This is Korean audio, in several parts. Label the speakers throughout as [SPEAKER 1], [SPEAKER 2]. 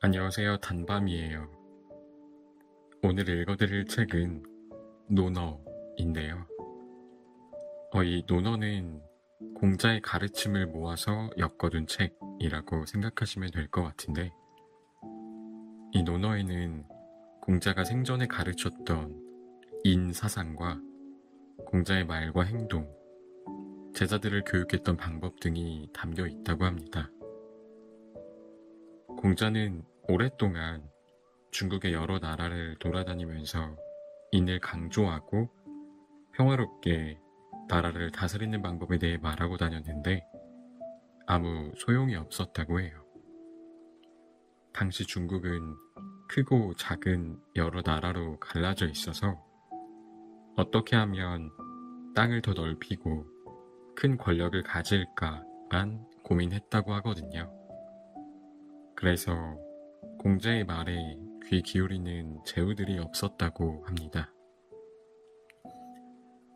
[SPEAKER 1] 안녕하세요. 단밤이에요. 오늘 읽어드릴 책은 논어인데요. 이 논어는 공자의 가르침을 모아서 엮어둔 책이라고 생각하시면 될 것 같은데, 이 논어에는 공자가 생전에 가르쳤던 인사상과 공자의 말과 행동, 제자들을 교육했던 방법 등이 담겨 있다고 합니다. 공자는 오랫동안 중국의 여러 나라를 돌아다니면서 인을 강조하고 평화롭게 나라를 다스리는 방법에 대해 말하고 다녔는데 아무 소용이 없었다고 해요. 당시 중국은 크고 작은 여러 나라로 갈라져 있어서 어떻게 하면 땅을 더 넓히고 큰 권력을 가질까만 고민했다고 하거든요. 그래서 공자의 말에 귀 기울이는 제후들이 없었다고 합니다.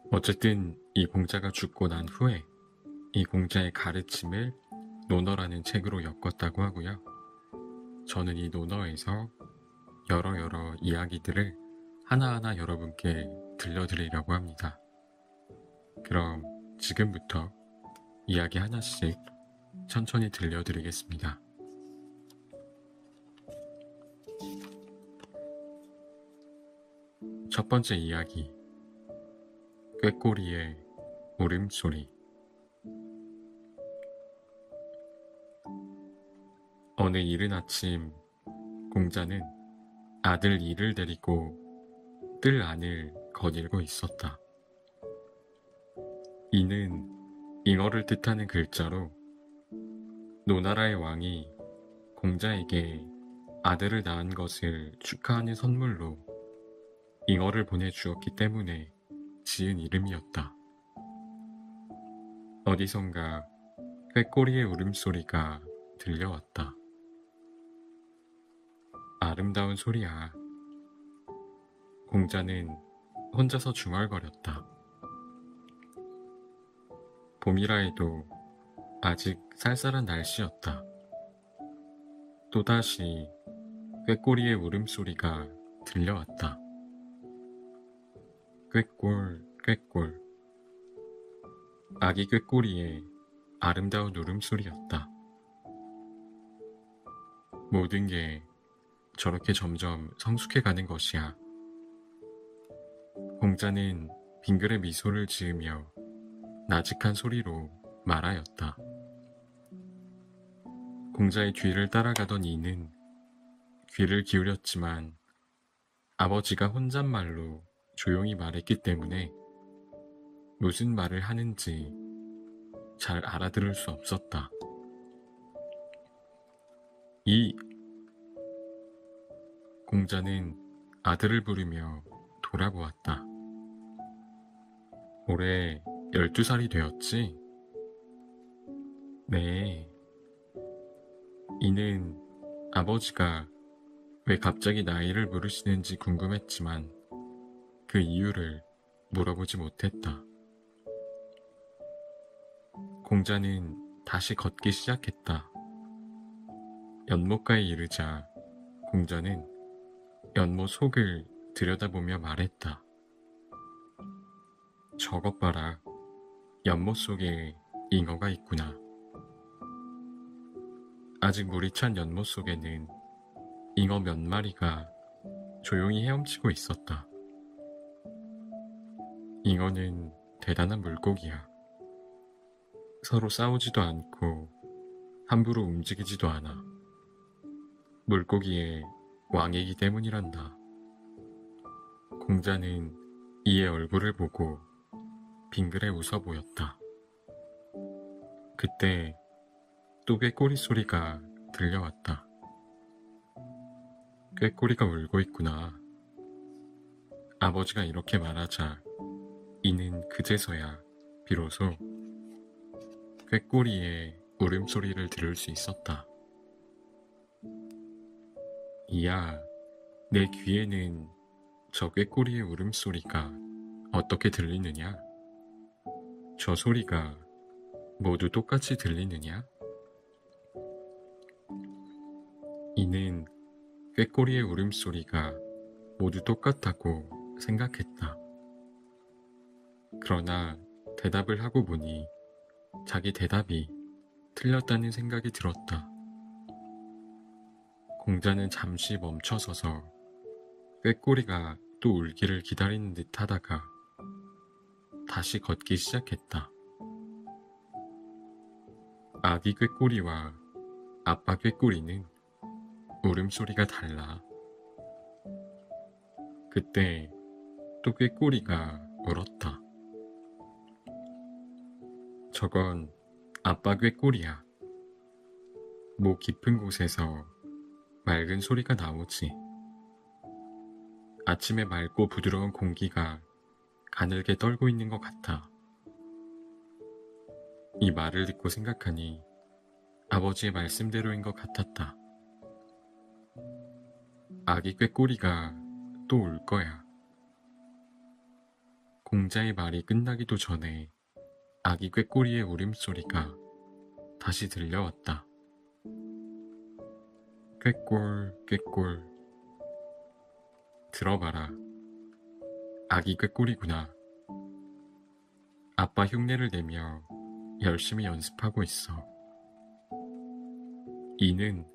[SPEAKER 1] 어쨌든 이 공자가 죽고 난 후에 이 공자의 가르침을 논어라는 책으로 엮었다고 하고요. 저는 이 논어에서 여러 이야기들을 하나하나 여러분께 들려드리려고 합니다. 그럼 지금부터 이야기 하나씩 천천히 들려드리겠습니다. 첫 번째 이야기, 꾀꼬리의 울음소리. 어느 이른 아침 공자는 아들 이를 데리고 뜰 안을 거닐고 있었다. 이는 잉어를 뜻하는 글자로 노나라의 왕이 공자에게 아들을 낳은 것을 축하하는 선물로 잉어를 보내주었기 때문에 지은 이름이었다. 어디선가 꾀꼬리의 울음소리가 들려왔다. 아름다운 소리야. 공자는 혼자서 중얼거렸다. 봄이라 해도 아직 쌀쌀한 날씨였다. 또다시 꾀꼬리의 울음소리가 들려왔다. 꾀꼴, 꾀꼴. 아기 꾀꼬리의 아름다운 울음소리였다. 모든 게 저렇게 점점 성숙해가는 것이야. 공자는 빙그레 미소를 지으며 나직한 소리로 말하였다. 공자의 뒤를 따라가던 이는 귀를 기울였지만 아버지가 혼잣말로 조용히 말했기 때문에 무슨 말을 하는지 잘 알아들을 수 없었다. 공자는 아들을 부르며 돌아보았다. 올해 12살이 되었지? 네. 이는 아버지가 왜 갑자기 나이를 물으시는지 궁금했지만 그 이유를 물어보지 못했다. 공자는 다시 걷기 시작했다. 연못가에 이르자 공자는 연못 속을 들여다보며 말했다. 저것 봐라. 연못 속에 잉어가 있구나. 아직 물이 찬 연못 속에는 잉어 몇 마리가 조용히 헤엄치고 있었다. 잉어는 대단한 물고기야. 서로 싸우지도 않고 함부로 움직이지도 않아. 물고기의 왕이기 때문이란다. 공자는 이의 얼굴을 보고 빙그레 웃어 보였다. 그때 또 꾀꼬리 소리가 들려왔다. 꾀꼬리가 울고 있구나. 아버지가 이렇게 말하자 이는 그제서야 비로소 꾀꼬리의 울음소리를 들을 수 있었다. 이야, 내 귀에는 저 꾀꼬리의 울음소리가 어떻게 들리느냐? 저 소리가 모두 똑같이 들리느냐? 이는 꾀꼬리의 울음소리가 모두 똑같다고 생각했다. 그러나 대답을 하고 보니 자기 대답이 틀렸다는 생각이 들었다. 공자는 잠시 멈춰서서 꾀꼬리가 또 울기를 기다리는 듯 하다가 다시 걷기 시작했다. 아기 꾀꼬리와 아빠 꾀꼬리는 울음소리가 달라. 그때 또 꾀꼬리가 울었다. 저건 아빠 꾀꼬리야. 목 깊은 곳에서 맑은 소리가 나오지. 아침에 맑고 부드러운 공기가 가늘게 떨고 있는 것 같아. 이 말을 듣고 생각하니 아버지의 말씀대로인 것 같았다. 아기 꾀꼬리가 또 울 거야. 공자의 말이 끝나기도 전에 아기 꾀꼬리의 울음소리가 다시 들려왔다. 꾀꼴 꾀꼴. 들어봐라. 아기 꾀꼬리구나. 아빠 흉내를 내며 열심히 연습하고 있어. 이는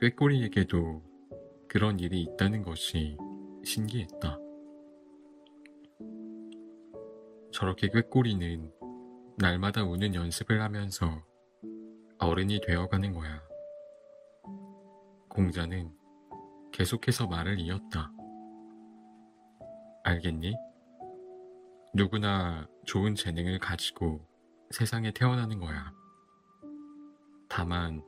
[SPEAKER 1] 꾀꼬리에게도 그런 일이 있다는 것이 신기했다. 저렇게 꾀꼬리는 날마다 우는 연습을 하면서 어른이 되어가는 거야. 공자는 계속해서 말을 이었다. 알겠니? 누구나 좋은 재능을 가지고 세상에 태어나는 거야. 다만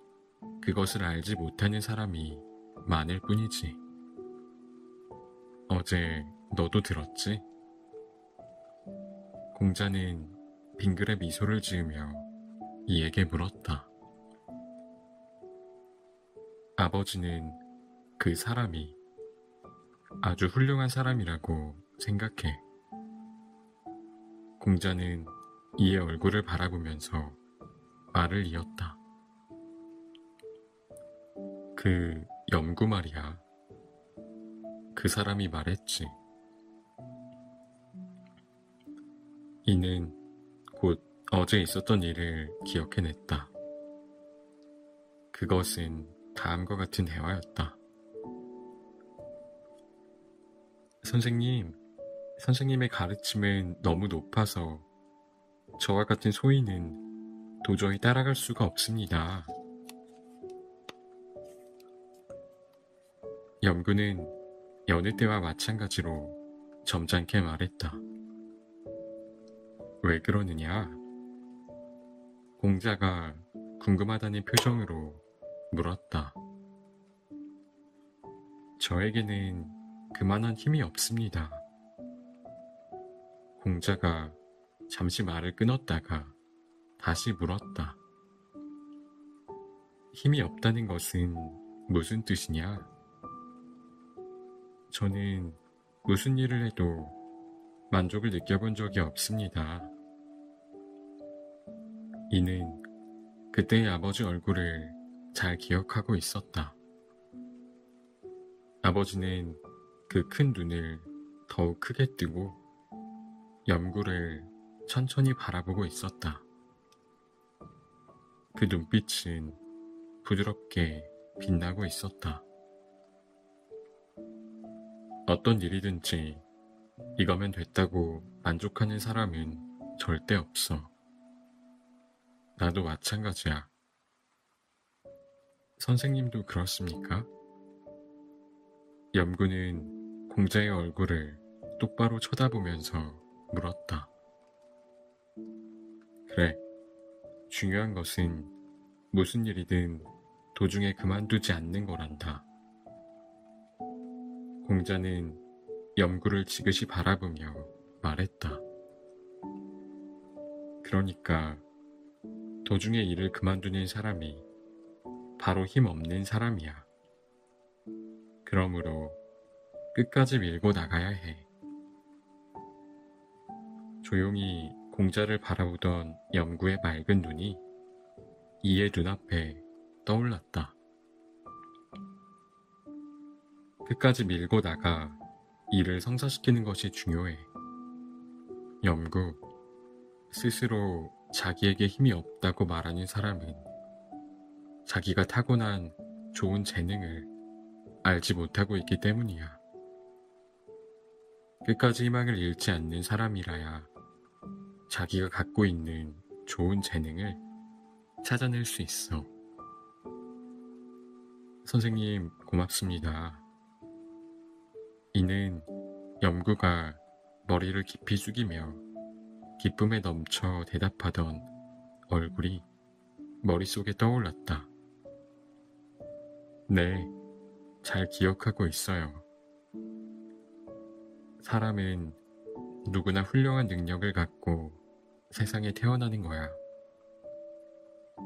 [SPEAKER 1] 그것을 알지 못하는 사람이 많을 뿐이지. 어제 너도 들었지? 공자는 빙그레 미소를 지으며 이에게 물었다. 아버지는 그 사람이 아주 훌륭한 사람이라고 생각해. 공자는 이의 얼굴을 바라보면서 말을 이었다. 그 염구 말이야. 그 사람이 말했지. 이는 곧 어제 있었던 일을 기억해냈다. 그것은 다음과 같은 대화였다. 선생님, 선생님의 가르침은 너무 높아서 저와 같은 소인은 도저히 따라갈 수가 없습니다. 염구는 여느 때와 마찬가지로 점잖게 말했다. 왜 그러느냐? 공자가 궁금하다는 표정으로 물었다. 저에게는 그만한 힘이 없습니다. 공자가 잠시 말을 끊었다가 다시 물었다. 힘이 없다는 것은 무슨 뜻이냐? 저는 무슨 일을 해도 만족을 느껴본 적이 없습니다. 이는 그때의 아버지 얼굴을 잘 기억하고 있었다. 아버지는 그 큰 눈을 더욱 크게 뜨고 염구를 천천히 바라보고 있었다. 그 눈빛은 부드럽게 빛나고 있었다. 어떤 일이든지 이거면 됐다고 만족하는 사람은 절대 없어. 나도 마찬가지야. 선생님도 그렇습니까? 염구는 공자의 얼굴을 똑바로 쳐다보면서 물었다. 그래, 중요한 것은 무슨 일이든 도중에 그만두지 않는 거란다. 공자는 염구를 지그시 바라보며 말했다. 그러니까 도중에 일을 그만두는 사람이 바로 힘없는 사람이야. 그러므로 끝까지 밀고 나가야 해. 조용히 공자를 바라보던 염구의 맑은 눈이 이의 눈앞에 떠올랐다. 끝까지 밀고 나가 일을 성사시키는 것이 중요해. 염구, 스스로 자기에게 힘이 없다고 말하는 사람은 자기가 타고난 좋은 재능을 알지 못하고 있기 때문이야. 끝까지 희망을 잃지 않는 사람이라야 자기가 갖고 있는 좋은 재능을 찾아낼 수 있어. 선생님, 고맙습니다. 이는 염구가 머리를 깊이 숙이며 기쁨에 넘쳐 대답하던 얼굴이 머릿속에 떠올랐다. 네, 잘 기억하고 있어요. 사람은 누구나 훌륭한 능력을 갖고 세상에 태어나는 거야.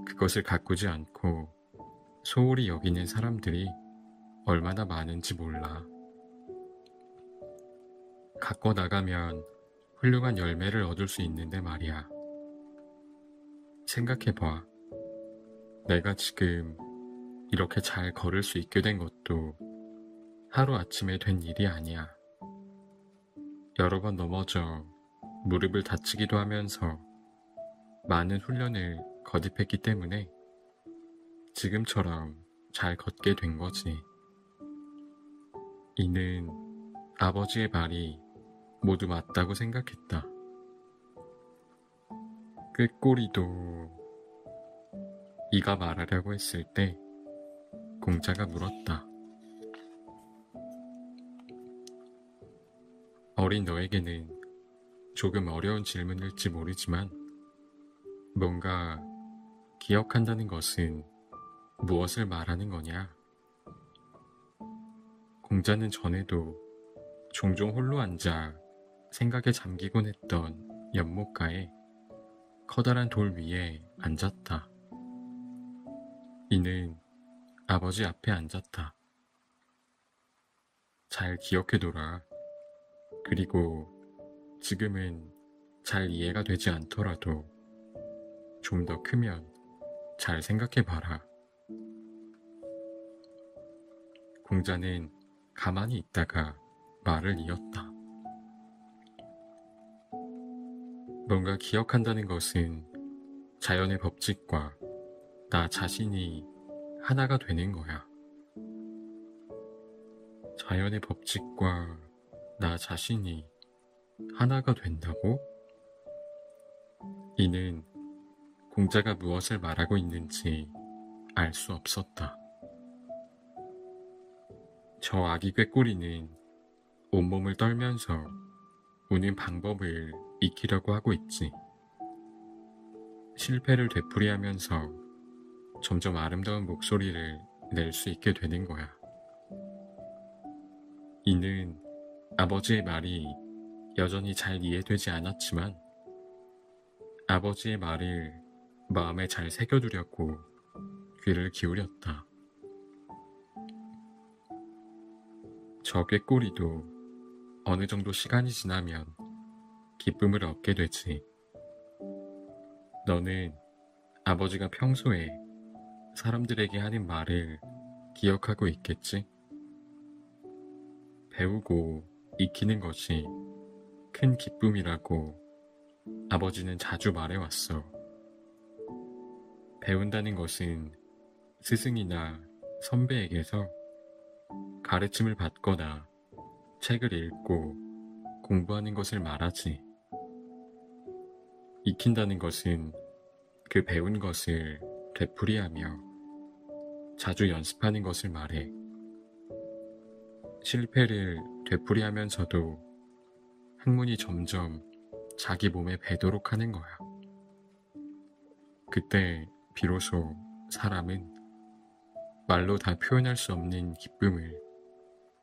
[SPEAKER 1] 그것을 가꾸지 않고 소홀히 여기는 사람들이 얼마나 많은지 몰라. 갖고 나가면 훌륭한 열매를 얻을 수 있는데 말이야. 생각해봐. 내가 지금 이렇게 잘 걸을 수 있게 된 것도 하루아침에 된 일이 아니야. 여러 번 넘어져 무릎을 다치기도 하면서 많은 훈련을 거듭했기 때문에 지금처럼 잘 걷게 된 거지. 이는 아버지의 말이 모두 맞다고 생각했다. 꾀꼬리도 이가 말하려고 했을 때 공자가 물었다. 어린 너에게는 조금 어려운 질문일지 모르지만 뭔가 기억한다는 것은 무엇을 말하는 거냐? 공자는 전에도 종종 홀로 앉아 생각에 잠기곤 했던 연못가에 커다란 돌 위에 앉았다. 이는 아버지 앞에 앉았다. 잘 기억해둬라. 그리고 지금은 잘 이해가 되지 않더라도 좀 더 크면 잘 생각해봐라. 공자는 가만히 있다가 말을 이었다. 뭔가 기억한다는 것은 자연의 법칙과 나 자신이 하나가 되는 거야. 자연의 법칙과 나 자신이 하나가 된다고? 이는 공자가 무엇을 말하고 있는지 알 수 없었다. 저 아기 꾀꼬리는 온몸을 떨면서 우는 방법을 익히려고 하고 있지. 실패를 되풀이하면서 점점 아름다운 목소리를 낼 수 있게 되는 거야. 이는 아버지의 말이 여전히 잘 이해되지 않았지만 아버지의 말을 마음에 잘 새겨두려고 귀를 기울였다. 저 꾀꼬리도 어느 정도 시간이 지나면 기쁨을 얻게 되지. 너는 아버지가 평소에 사람들에게 하는 말을 기억하고 있겠지? 배우고 익히는 것이 큰 기쁨이라고 아버지는 자주 말해왔어. 배운다는 것은 스승이나 선배에게서 가르침을 받거나 책을 읽고 공부하는 것을 말하지. 익힌다는 것은 그 배운 것을 되풀이하며 자주 연습하는 것을 말해. 실패를 되풀이하면서도 학문이 점점 자기 몸에 배도록 하는 거야. 그때 비로소 사람은 말로 다 표현할 수 없는 기쁨을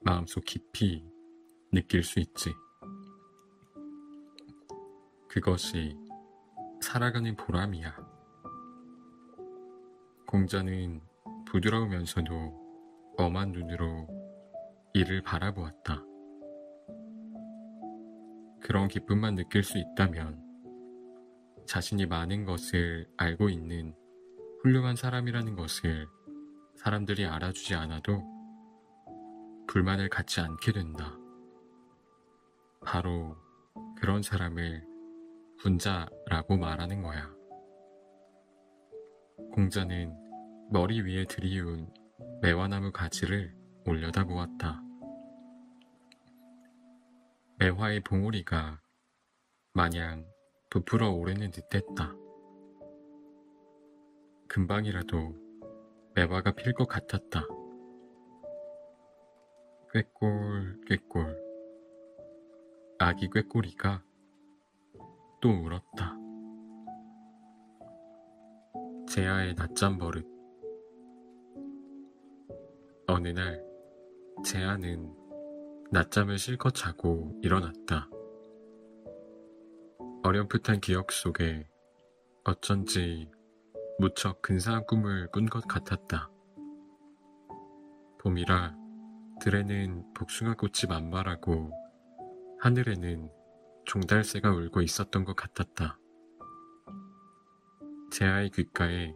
[SPEAKER 1] 마음속 깊이 느낄 수 있지. 그것이 살아가는 보람이야. 공자는 부드러우면서도 엄한 눈으로 이를 바라보았다. 그런 기쁨만 느낄 수 있다면 자신이 많은 것을 알고 있는 훌륭한 사람이라는 것을 사람들이 알아주지 않아도 불만을 갖지 않게 된다. 바로 그런 사람을 군자라고 말하는 거야. 공자는 머리 위에 들이운 매화나무 가지를 올려다보았다. 매화의 봉우리가 마냥 부풀어 오르는 듯했다. 금방이라도 매화가 필 것 같았다. 꾀꼴 꾀꼴. 아기 꾀꼬리가 또 울었다. 재아의 낮잠 버릇. 어느 날 재아는 낮잠을 실컷 자고 일어났다. 어렴풋한 기억 속에 어쩐지 무척 근사한 꿈을 꾼 것 같았다. 봄이라 들에는 복숭아꽃이 만발하고 하늘에는 종달새가 울고 있었던 것 같았다. 재아의 귓가에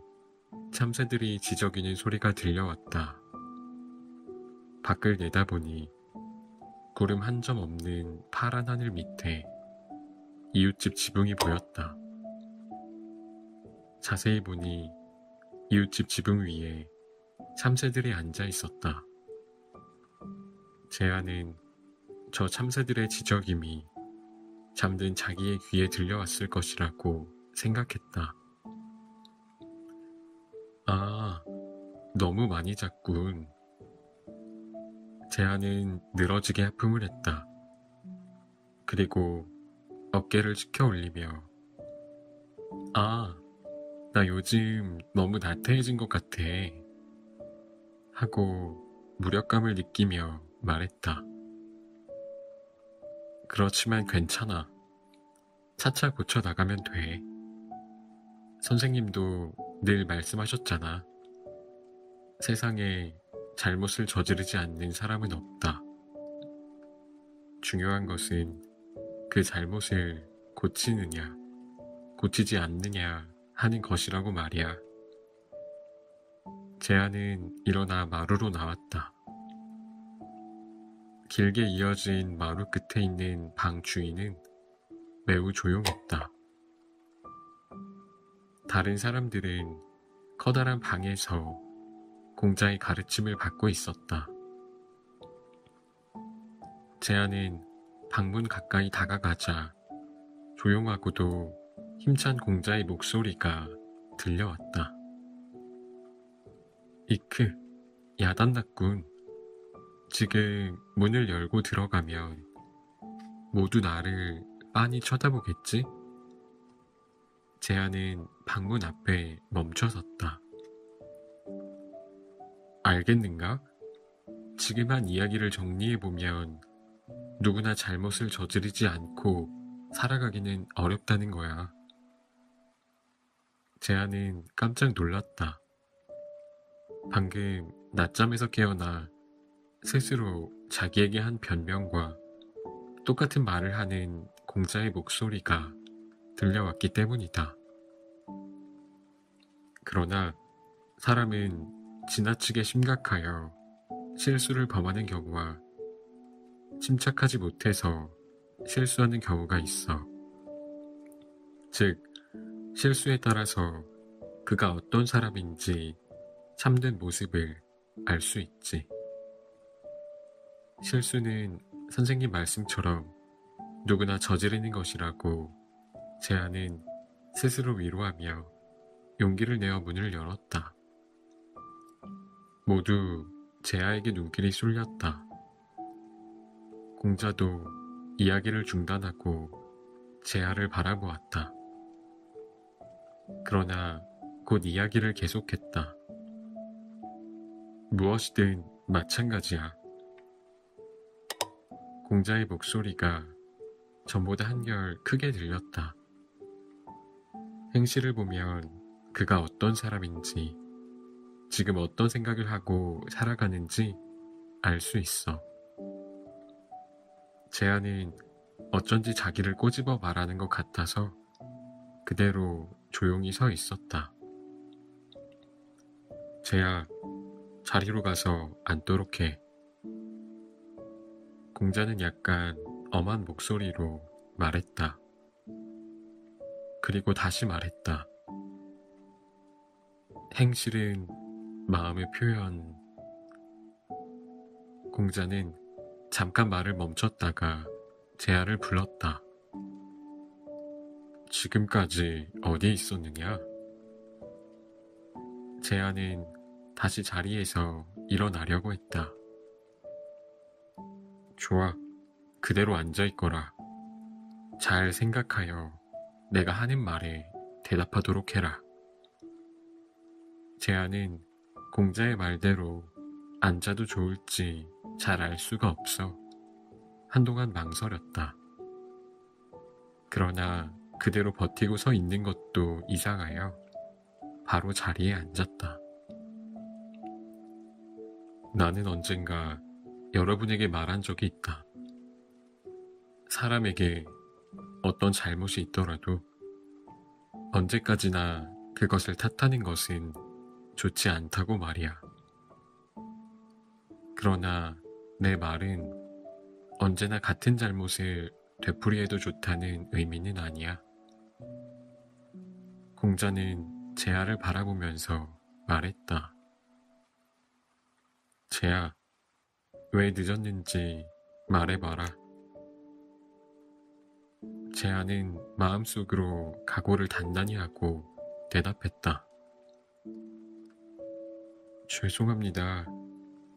[SPEAKER 1] 참새들이 지저귀는 소리가 들려왔다. 밖을 내다보니 구름 한 점 없는 파란 하늘 밑에 이웃집 지붕이 보였다. 자세히 보니 이웃집 지붕 위에 참새들이 앉아 있었다. 재아는 저 참새들의 지저귀이 잠든 자기의 귀에 들려왔을 것이라고 생각했다. 아, 너무 많이 잤군. 재아는 늘어지게 하품을 했다. 그리고 어깨를 치켜 올리며 아, 나 요즘 너무 나태해진 것 같아. 하고 무력감을 느끼며 말했다. 그렇지만 괜찮아. 차차 고쳐 나가면 돼. 선생님도 늘 말씀하셨잖아. 세상에 잘못을 저지르지 않는 사람은 없다. 중요한 것은 그 잘못을 고치느냐, 고치지 않느냐 하는 것이라고 말이야. 재아는 일어나 마루로 나왔다. 길게 이어진 마루 끝에 있는 방 주인은 매우 조용했다. 다른 사람들은 커다란 방에서 공자의 가르침을 받고 있었다. 재아는 방문 가까이 다가가자 조용하고도 힘찬 공자의 목소리가 들려왔다. 이크, 야단났군. 지금 문을 열고 들어가면 모두 나를 빤히 쳐다보겠지? 재아는 방문 앞에 멈춰섰다. 알겠는가? 지금 한 이야기를 정리해보면 누구나 잘못을 저지르지 않고 살아가기는 어렵다는 거야. 재아는 깜짝 놀랐다. 방금 낮잠에서 깨어나 스스로 자기에게 한 변명과 똑같은 말을 하는 공자의 목소리가 들려왔기 때문이다. 그러나 사람은 지나치게 심각하여 실수를 범하는 경우와 침착하지 못해서 실수하는 경우가 있어. 즉, 실수에 따라서 그가 어떤 사람인지 참된 모습을 알 수 있지. 실수는 선생님 말씀처럼 누구나 저지르는 것이라고 재아는 스스로 위로하며 용기를 내어 문을 열었다. 모두 재아에게 눈길이 쏠렸다. 공자도 이야기를 중단하고 재아를 바라보았다. 그러나 곧 이야기를 계속했다. 무엇이든 마찬가지야. 공자의 목소리가 전보다 한결 크게 들렸다. 행실을 보면 그가 어떤 사람인지, 지금 어떤 생각을 하고 살아가는지 알 수 있어. 재아는 어쩐지 자기를 꼬집어 말하는 것 같아서 그대로 조용히 서 있었다. 재아, 자리로 가서 앉도록 해. 공자는 약간 엄한 목소리로 말했다. 그리고 다시 말했다. 행실은 마음의 표현. 공자는 잠깐 말을 멈췄다가 제아를 불렀다. 지금까지 어디 있었느냐? 제아는 다시 자리에서 일어나려고 했다. 좋아, 그대로 앉아있거라. 잘 생각하여 내가 하는 말에 대답하도록 해라. 제아는 공자의 말대로 앉아도 좋을지 잘 알 수가 없어 한동안 망설였다. 그러나 그대로 버티고 서 있는 것도 이상하여 바로 자리에 앉았다. 나는 언젠가 여러분에게 말한 적이 있다. 사람에게 어떤 잘못이 있더라도 언제까지나 그것을 탓하는 것은 좋지 않다고 말이야. 그러나 내 말은 언제나 같은 잘못을 되풀이해도 좋다는 의미는 아니야. 공자는 제아를 바라보면서 말했다. 제아, 왜 늦었는지 말해봐라. 제아는 마음속으로 각오를 단단히 하고 대답했다. 죄송합니다.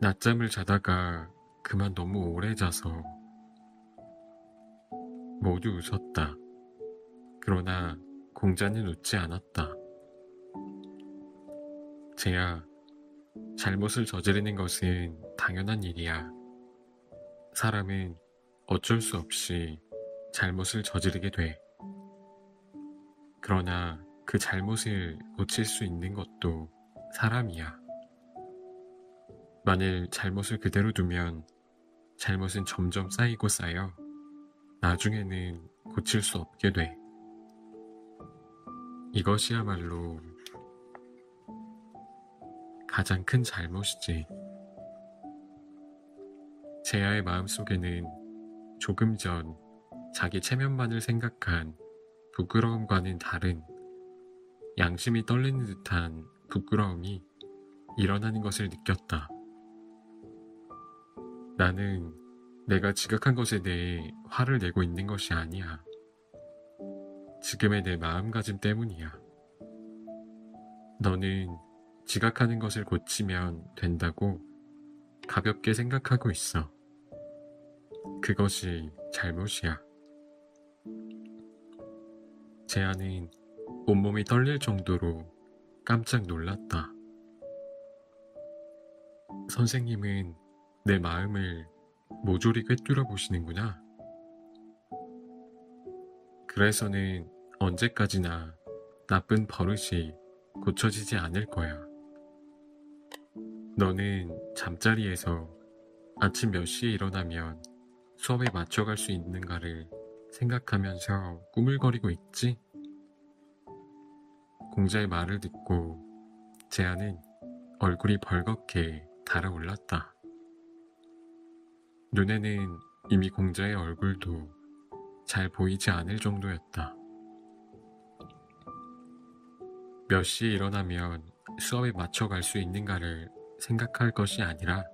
[SPEAKER 1] 낮잠을 자다가 그만 너무 오래 자서. 모두 웃었다. 그러나 공자는 웃지 않았다. 제야, 잘못을 저지르는 것은 당연한 일이야. 사람은 어쩔 수 없이 잘못을 저지르게 돼. 그러나 그 잘못을 고칠 수 있는 것도 사람이야. 만일 잘못을 그대로 두면 잘못은 점점 쌓이고 쌓여 나중에는 고칠 수 없게 돼. 이것이야말로 가장 큰 잘못이지. 제아의 마음속에는 조금 전 자기 체면만을 생각한 부끄러움과는 다른 양심이 떨리는 듯한 부끄러움이 일어나는 것을 느꼈다. 나는 내가 지각한 것에 대해 화를 내고 있는 것이 아니야. 지금의 내 마음가짐 때문이야. 너는 지각하는 것을 고치면 된다고 가볍게 생각하고 있어. 그것이 잘못이야. 제아는 온몸이 떨릴 정도로 깜짝 놀랐다. 선생님은 내 마음을 모조리 꿰뚫어 보시는구나. 그래서는 언제까지나 나쁜 버릇이 고쳐지지 않을 거야. 너는 잠자리에서 아침 몇 시에 일어나면 수업에 맞춰갈 수 있는가를 생각하면서 꾸물거리고 있지? 공자의 말을 듣고 제아는 얼굴이 벌겋게 달아올랐다. 눈에는 이미 공자의 얼굴도 잘 보이지 않을 정도였다. 몇 시에 일어나면 수업에 맞춰갈 수 있는가를 생각할 것이 아니라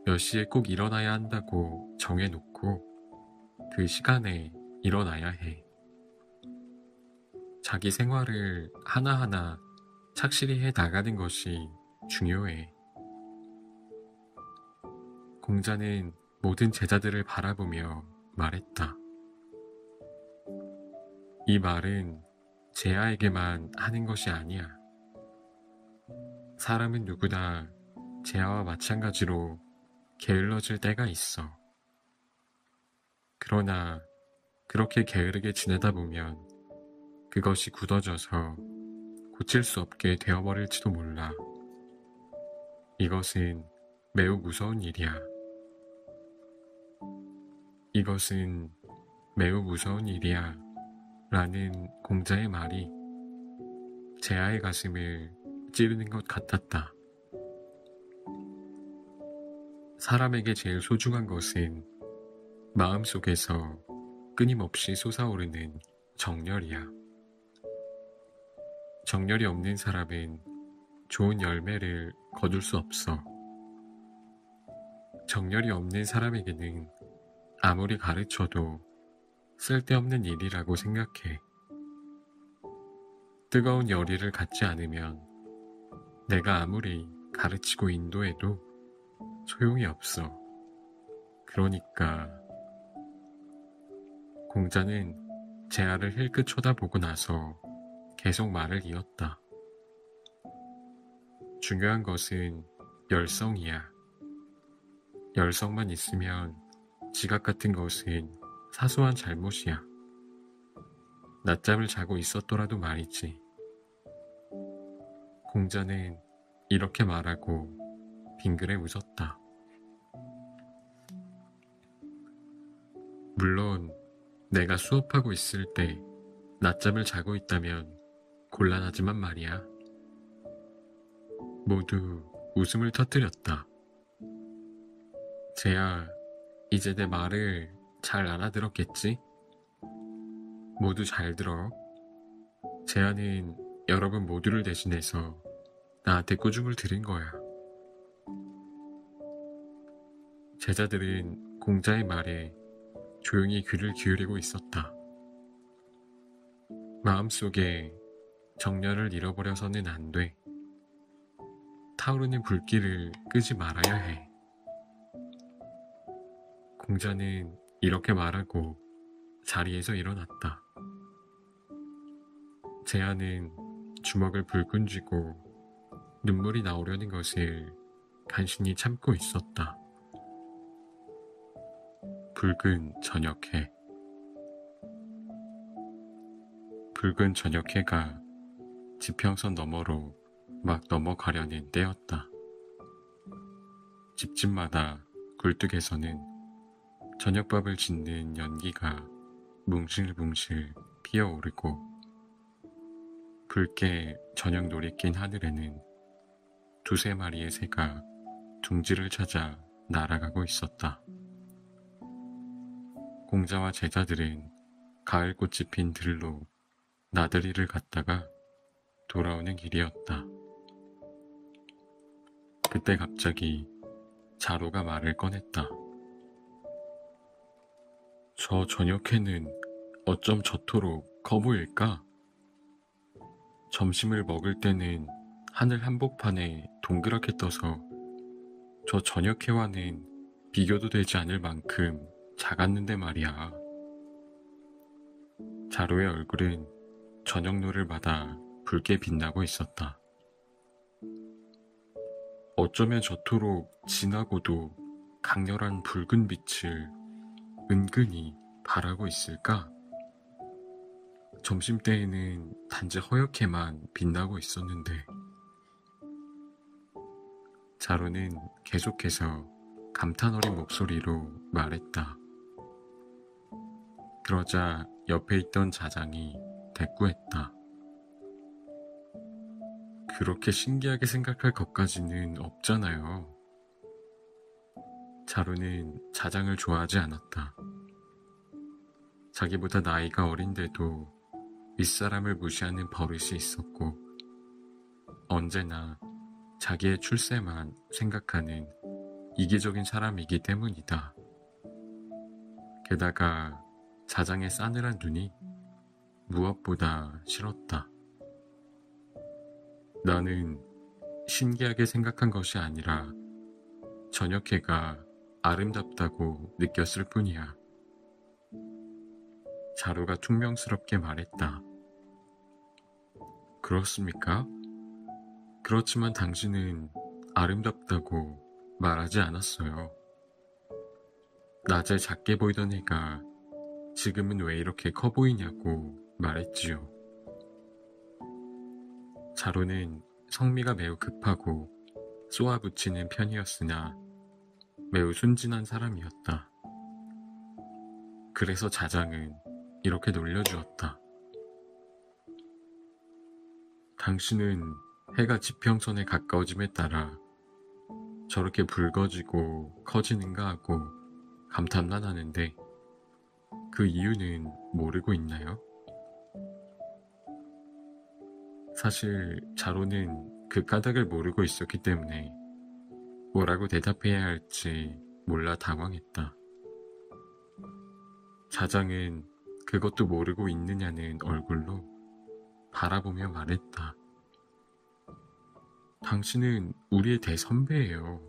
[SPEAKER 1] 몇 시에 꼭 일어나야 한다고 정해놓고 그 시간에 일어나야 해. 자기 생활을 하나하나 착실히 해 나가는 것이 중요해. 공자는 모든 제자들을 바라보며 말했다. 이 말은 제아에게만 하는 것이 아니야. 사람은 누구나 제아와 마찬가지로 게을러질 때가 있어. 그러나 그렇게 게으르게 지내다 보면 그것이 굳어져서 고칠 수 없게 되어버릴지도 몰라. 이것은 매우 무서운 일이야. 이것은 매우 무서운 일이야 라는 공자의 말이 제아의 가슴을 찌르는 것 같았다. 사람에게 제일 소중한 것은 마음속에서 끊임없이 솟아오르는 정열이야. 정열이 없는 사람은 좋은 열매를 거둘 수 없어. 정열이 없는 사람에게는 아무리 가르쳐도 쓸데없는 일이라고 생각해. 뜨거운 열의를 갖지 않으면 내가 아무리 가르치고 인도해도 소용이 없어. 그러니까 공자는 재아를 힐끗 쳐다보고 나서 계속 말을 이었다. 중요한 것은 열성이야. 열성만 있으면 지각 같은 것은 사소한 잘못이야. 낮잠을 자고 있었더라도 말이지. 공자는 이렇게 말하고 빙그레 웃었다. 물론 내가 수업하고 있을 때 낮잠을 자고 있다면 곤란하지만 말이야. 모두 웃음을 터뜨렸다. 쟤야, 이제 내 말을 잘 알아들었겠지? 모두 잘 들어. 쟤야는 여러분 모두를 대신해서 나한테 꾸중을 들은 거야. 제자들은 공자의 말에 조용히 귀를 기울이고 있었다. 마음속에 정열을 잃어버려서는 안 돼. 타오르는 불길을 끄지 말아야 해. 공자는 이렇게 말하고 자리에서 일어났다. 재아는 주먹을 불끈 쥐고 눈물이 나오려는 것을 간신히 참고 있었다. 붉은 저녁해. 붉은 저녁해가 지평선 너머로 막 넘어가려는 때였다. 집집마다 굴뚝에서는 저녁밥을 짓는 연기가 뭉실뭉실 피어오르고 붉게 저녁놀이 낀 하늘에는 두세 마리의 새가 둥지를 찾아 날아가고 있었다. 공자와 제자들은 가을꽃이 핀 들로 나들이를 갔다가 돌아오는 길이었다. 그때 갑자기 자로가 말을 꺼냈다. 저 저녁해는 어쩜 저토록 커 보일까? 점심을 먹을 때는 하늘 한복판에 동그랗게 떠서 저 저녁해와는 비교도 되지 않을 만큼 작았는데 말이야. 자로의 얼굴은 저녁노을마다 붉게 빛나고 있었다. 어쩌면 저토록 진하고도 강렬한 붉은 빛을 은근히 발하고 있을까? 점심때에는 단지 허옇게만 빛나고 있었는데. 자로는 계속해서 감탄 어린 목소리로 말했다. 그러자 옆에 있던 자장이 대꾸했다. 그렇게 신기하게 생각할 것까지는 없잖아요. 자로는 자장을 좋아하지 않았다. 자기보다 나이가 어린데도 윗사람을 무시하는 버릇이 있었고 언제나 자기의 출세만 생각하는 이기적인 사람이기 때문이다. 게다가 자장의 싸늘한 눈이 무엇보다 싫었다. 나는 신기하게 생각한 것이 아니라 저녁해가 아름답다고 느꼈을 뿐이야. 자로가 퉁명스럽게 말했다. 그렇습니까? 그렇지만 당신은 아름답다고 말하지 않았어요. 낮에 작게 보이던 해가 지금은 왜 이렇게 커 보이냐고 말했지요. 자로는 성미가 매우 급하고 쏘아붙이는 편이었으나 매우 순진한 사람이었다. 그래서 자장은 이렇게 놀려주었다. 당신은 해가 지평선에 가까워짐에 따라 저렇게 붉어지고 커지는가 하고 감탄만 하는데 그 이유는 모르고 있나요? 사실 자로는 그 까닭을 모르고 있었기 때문에 뭐라고 대답해야 할지 몰라 당황했다. 자장은 그것도 모르고 있느냐는 얼굴로 바라보며 말했다. 당신은 우리의 대선배예요.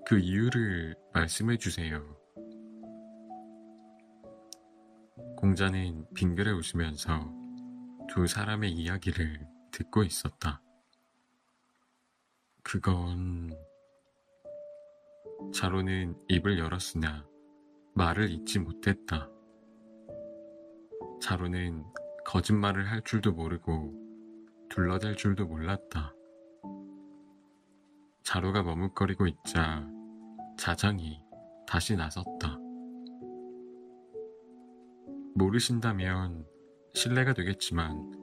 [SPEAKER 1] 그 이유를 말씀해 주세요. 공자는 빙그레 웃으면서 두 사람의 이야기를 듣고 있었다. 그건... 자로는 입을 열었으나 말을 잇지 못했다. 자로는 거짓말을 할 줄도 모르고 둘러댈 줄도 몰랐다. 자로가 머뭇거리고 있자 자장이 다시 나섰다. 모르신다면 실례가 되겠지만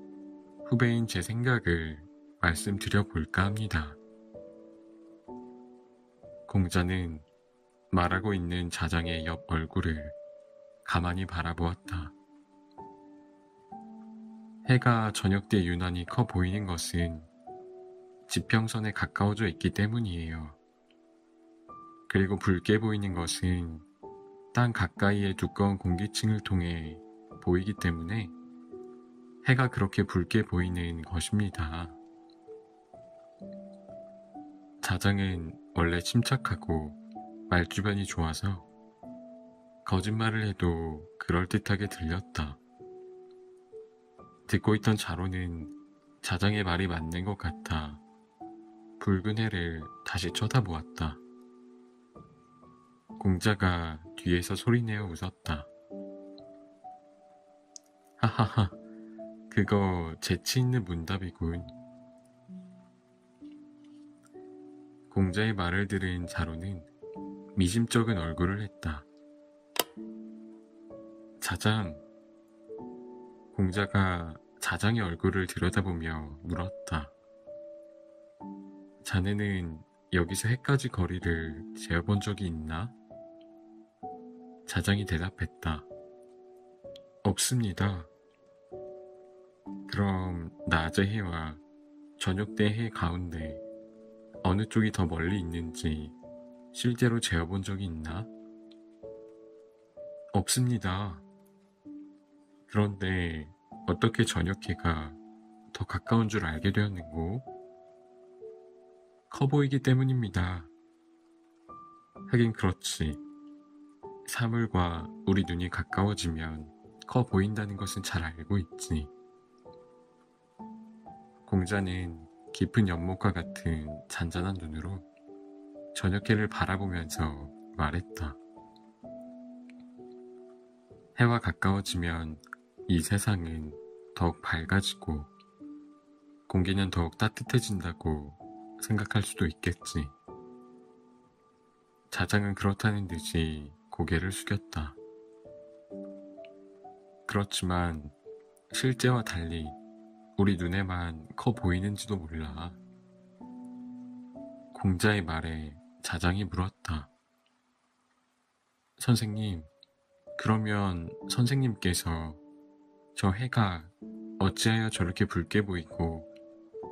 [SPEAKER 1] 후배인 제 생각을 말씀드려 볼까 합니다. 공자는 말하고 있는 자장의 옆 얼굴을 가만히 바라보았다. 해가 저녁 때 유난히 커 보이는 것은 지평선에 가까워져 있기 때문이에요. 그리고 붉게 보이는 것은 땅 가까이의 두꺼운 공기층을 통해 보이기 때문에 해가 그렇게 붉게 보이는 것입니다. 자장은 원래 침착하고 말주변이 좋아서 거짓말을 해도 그럴듯하게 들렸다. 듣고 있던 자로는 자장의 말이 맞는 것 같아 붉은 해를 다시 쳐다보았다. 공자가 뒤에서 소리내어 웃었다. 하하하, 그거 재치 있는 문답이군. 공자의 말을 들은 자로는 미심쩍은 얼굴을 했다. 자장. 공자가 자장의 얼굴을 들여다보며 물었다. 자네는 여기서 해까지 거리를 재어본 적이 있나? 자장이 대답했다. 없습니다. 그럼 낮의 해와 저녁 때 해 가운데 어느 쪽이 더 멀리 있는지 실제로 재어본 적이 있나? 없습니다. 그런데 어떻게 저녁 해가 더 가까운 줄 알게 되었는고? 커 보이기 때문입니다. 하긴 그렇지. 사물과 우리 눈이 가까워지면 커 보인다는 것은 잘 알고 있지. 공자는 깊은 연못과 같은 잔잔한 눈으로 저녁해를 바라보면서 말했다. 해와 가까워지면 이 세상은 더욱 밝아지고 공기는 더욱 따뜻해진다고 생각할 수도 있겠지. 자장은 그렇다는 듯이 고개를 숙였다. 그렇지만 실제와 달리 우리 눈에만 커 보이는지도 몰라. 공자의 말에 자장이 물었다. 선생님, 그러면 선생님께서 저 해가 어찌하여 저렇게 붉게 보이고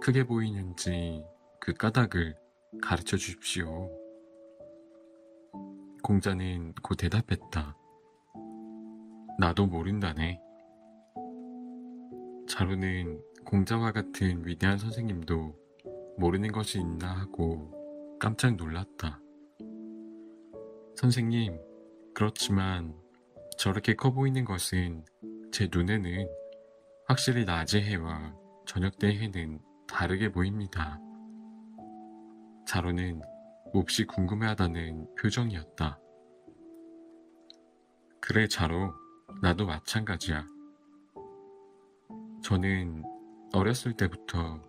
[SPEAKER 1] 크게 보이는지 그 까닭을 가르쳐 주십시오. 공자는 곧 대답했다. 나도 모른다네. 자루는 공자와 같은 위대한 선생님도 모르는 것이 있나 하고 깜짝 놀랐다. 선생님, 그렇지만 저렇게 커 보이는 것은 제 눈에는 확실히 낮의 해와 저녁 때 해는 다르게 보입니다. 자루는 몹시 궁금해하다는 표정이었다. 그래 자루, 나도 마찬가지야. 저는 어렸을 때부터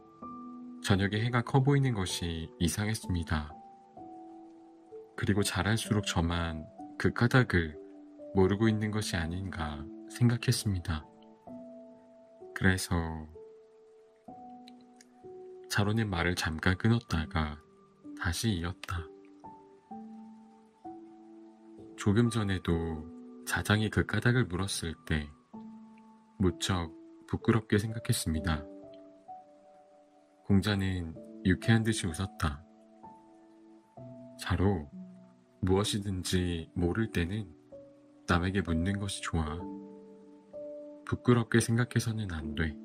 [SPEAKER 1] 저녁에 해가 커 보이는 것이 이상했습니다. 그리고 자랄수록 저만 그 까닭을 모르고 있는 것이 아닌가 생각했습니다. 그래서 자로는 말을 잠깐 끊었다가 다시 이었다. 조금 전에도 자장이 그 까닭을 물었을 때 무척 부끄럽게 생각했습니다. 공자는 유쾌한 듯이 웃었다. 자로, 무엇이든지 모를 때는 남에게 묻는 것이 좋아. 부끄럽게 생각해서는 안 돼.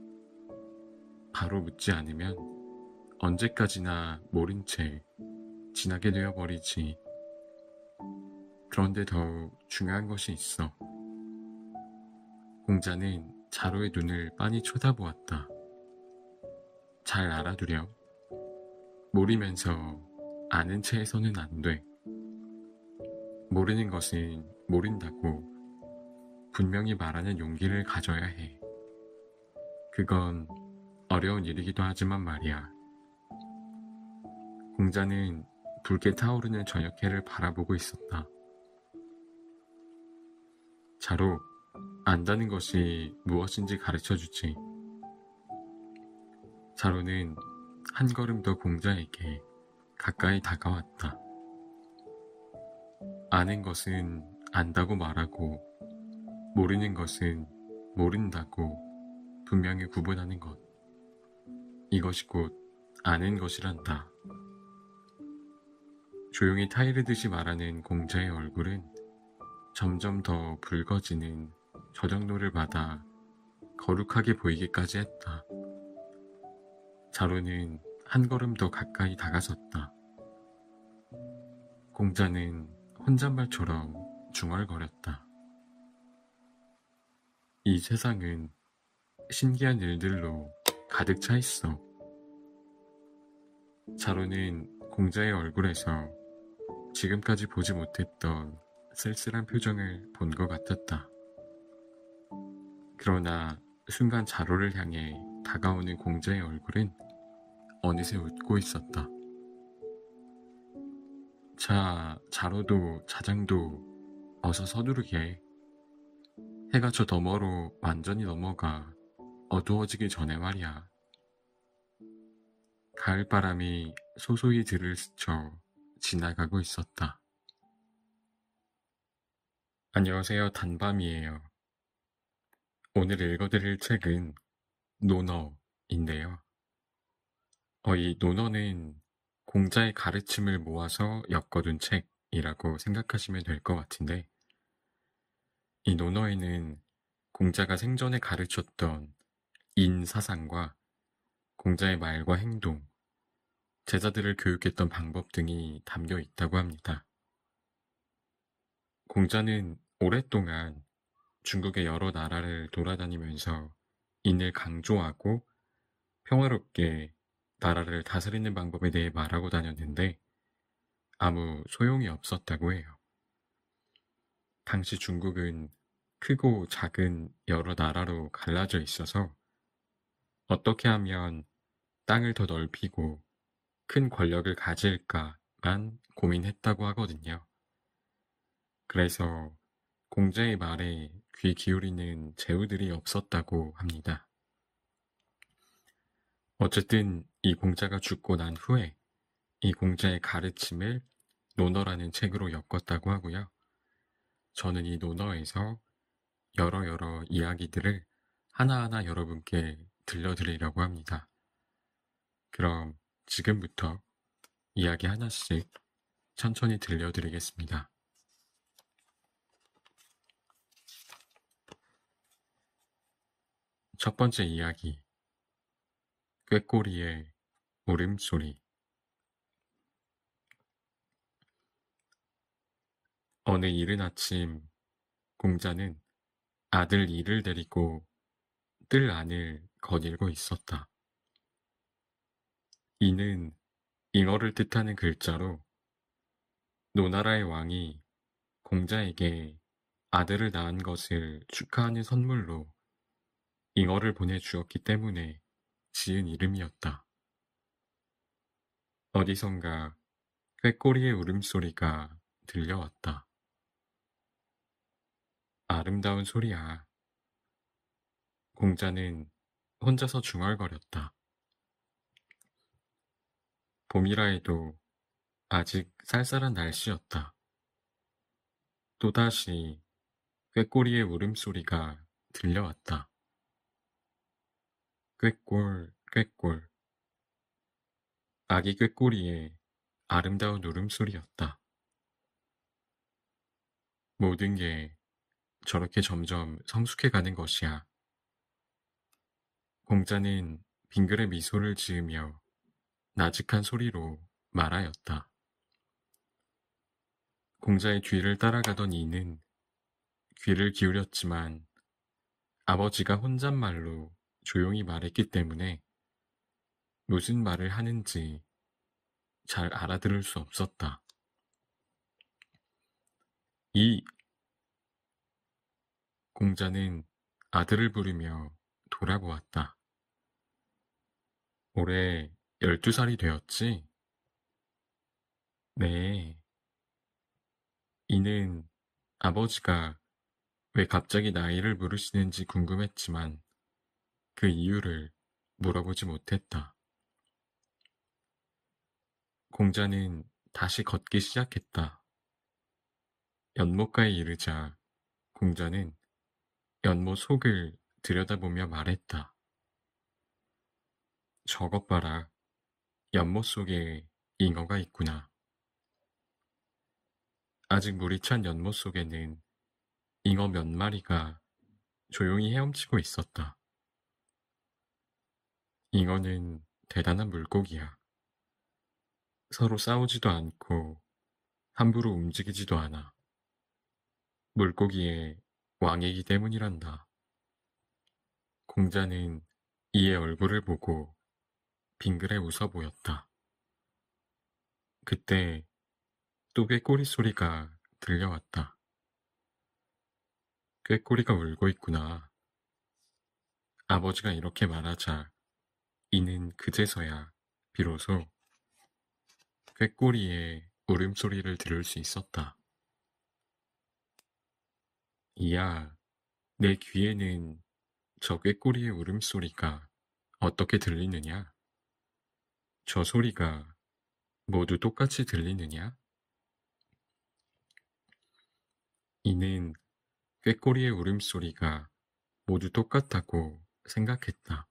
[SPEAKER 1] 바로 묻지 않으면 언제까지나 모른 채 지나게 되어버리지. 그런데 더욱 중요한 것이 있어. 공자는 자로의 눈을 빤히 쳐다보았다. 잘 알아두렴. 모르면서 아는 체해서는 안 돼. 모르는 것은 모른다고 분명히 말하는 용기를 가져야 해. 그건 어려운 일이기도 하지만 말이야. 공자는 붉게 타오르는 저녁해를 바라보고 있었다. 자로, 안다는 것이 무엇인지 가르쳐주지. 자로는 한 걸음 더 공자에게 가까이 다가왔다. 아는 것은 안다고 말하고 모르는 것은 모른다고 분명히 구분하는 것. 이것이 곧 아는 것이란다. 조용히 타이르듯이 말하는 공자의 얼굴은 점점 더 붉어지는 저녁노를 받아 거룩하게 보이기까지 했다. 자로는 한 걸음 더 가까이 다가섰다. 공자는 혼잣말처럼 중얼거렸다. 이 세상은 신기한 일들로 가득 차 있어. 자로는 공자의 얼굴에서 지금까지 보지 못했던 쓸쓸한 표정을 본 것 같았다. 그러나 순간 자로를 향해 다가오는 공자의 얼굴은 어느새 웃고 있었다. 자, 자로도 자장도 어서 서두르게. 해가 저 너머로 완전히 넘어가 어두워지기 전에 말이야. 가을바람이 소소히 들을 스쳐 지나가고 있었다. 안녕하세요, 단밤이에요. 오늘 읽어드릴 책은 논어인데요. 이 논어는 공자의 가르침을 모아서 엮어둔 책이라고 생각하시면 될 것 같은데, 이 논어에는 공자가 생전에 가르쳤던 인사상과 공자의 말과 행동, 제자들을 교육했던 방법 등이 담겨 있다고 합니다. 공자는 오랫동안 중국의 여러 나라를 돌아다니면서 인을 강조하고 평화롭게 나라를 다스리는 방법에 대해 말하고 다녔는데 아무 소용이 없었다고 해요. 당시 중국은 크고 작은 여러 나라로 갈라져 있어서 어떻게 하면 땅을 더 넓히고 큰 권력을 가질까만 고민했다고 하거든요. 그래서 공자의 말에 귀 기울이는 제후들이 없었다고 합니다. 어쨌든 이 공자가 죽고 난 후에 이 공자의 가르침을 논어라는 책으로 엮었다고 하고요. 저는 이 논어에서 여러 이야기들을 하나하나 여러분께 들려드리려고 합니다. 그럼 지금부터 이야기 하나씩 천천히 들려드리겠습니다. 첫 번째 이야기, 꾀꼬리의 울음소리. 어느 이른 아침 공자는 아들 이를 데리고 뜰 안을 거닐고 있었다. 이는 잉어를 뜻하는 글자로 노나라의 왕이 공자에게 아들을 낳은 것을 축하하는 선물로 잉어를 보내주었기 때문에 지은 이름이었다. 어디선가 꾀꼬리의 울음소리가 들려왔다. 아름다운 소리야. 공자는 혼자서 중얼거렸다. 봄이라 해도 아직 쌀쌀한 날씨였다. 또다시 꾀꼬리의 울음소리가 들려왔다. 꾀꼴, 꾀꼴. 아기 꾀꼬리의 아름다운 울음소리였다. 모든 게 저렇게 점점 성숙해가는 것이야. 공자는 빙그레 미소를 지으며 나직한 소리로 말하였다. 공자의 뒤를 따라가던 이는 귀를 기울였지만 아버지가 혼잣말로 조용히 말했기 때문에 무슨 말을 하는지 잘 알아들을 수 없었다. 이 공자는 아들을 부르며 돌아보았다. 올해 12살이 되었지? 네. 이는 아버지가 왜 갑자기 나이를 물으시는지 궁금했지만 그 이유를 물어보지 못했다. 공자는 다시 걷기 시작했다. 연못가에 이르자 공자는 연못 속을 들여다보며 말했다. 저것 봐라. 연못 속에 잉어가 있구나. 아직 물이 찬 연못 속에는 잉어 몇 마리가 조용히 헤엄치고 있었다. 잉어는 대단한 물고기야. 서로 싸우지도 않고 함부로 움직이지도 않아. 물고기의 왕이기 때문이란다. 공자는 이의 얼굴을 보고 빙그레 웃어 보였다. 그때 또 꾀꼬리 소리가 들려왔다. 꾀꼬리가 울고 있구나. 아버지가 이렇게 말하자 이는 그제서야 비로소 꾀꼬리의 울음소리를 들을 수 있었다. 이야, 내 귀에는 저 꾀꼬리의 울음소리가 어떻게 들리느냐? 저 소리가 모두 똑같이 들리느냐? 이는 꾀꼬리의 울음소리가 모두 똑같다고 생각했다.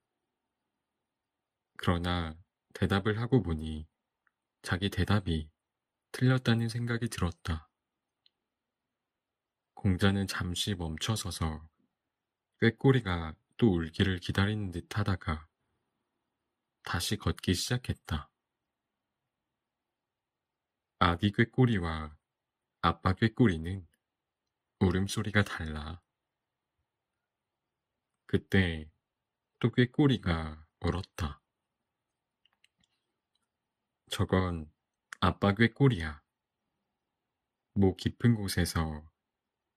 [SPEAKER 1] 그러나 대답을 하고 보니 자기 대답이 틀렸다는 생각이 들었다. 공자는 잠시 멈춰서서 꾀꼬리가 또 울기를 기다리는 듯 하다가 다시 걷기 시작했다. 아기 꾀꼬리와 아빠 꾀꼬리는 울음소리가 달라. 그때 또 꾀꼬리가 울었다. 저건 아빠 꾀꼬리야. 목 깊은 곳에서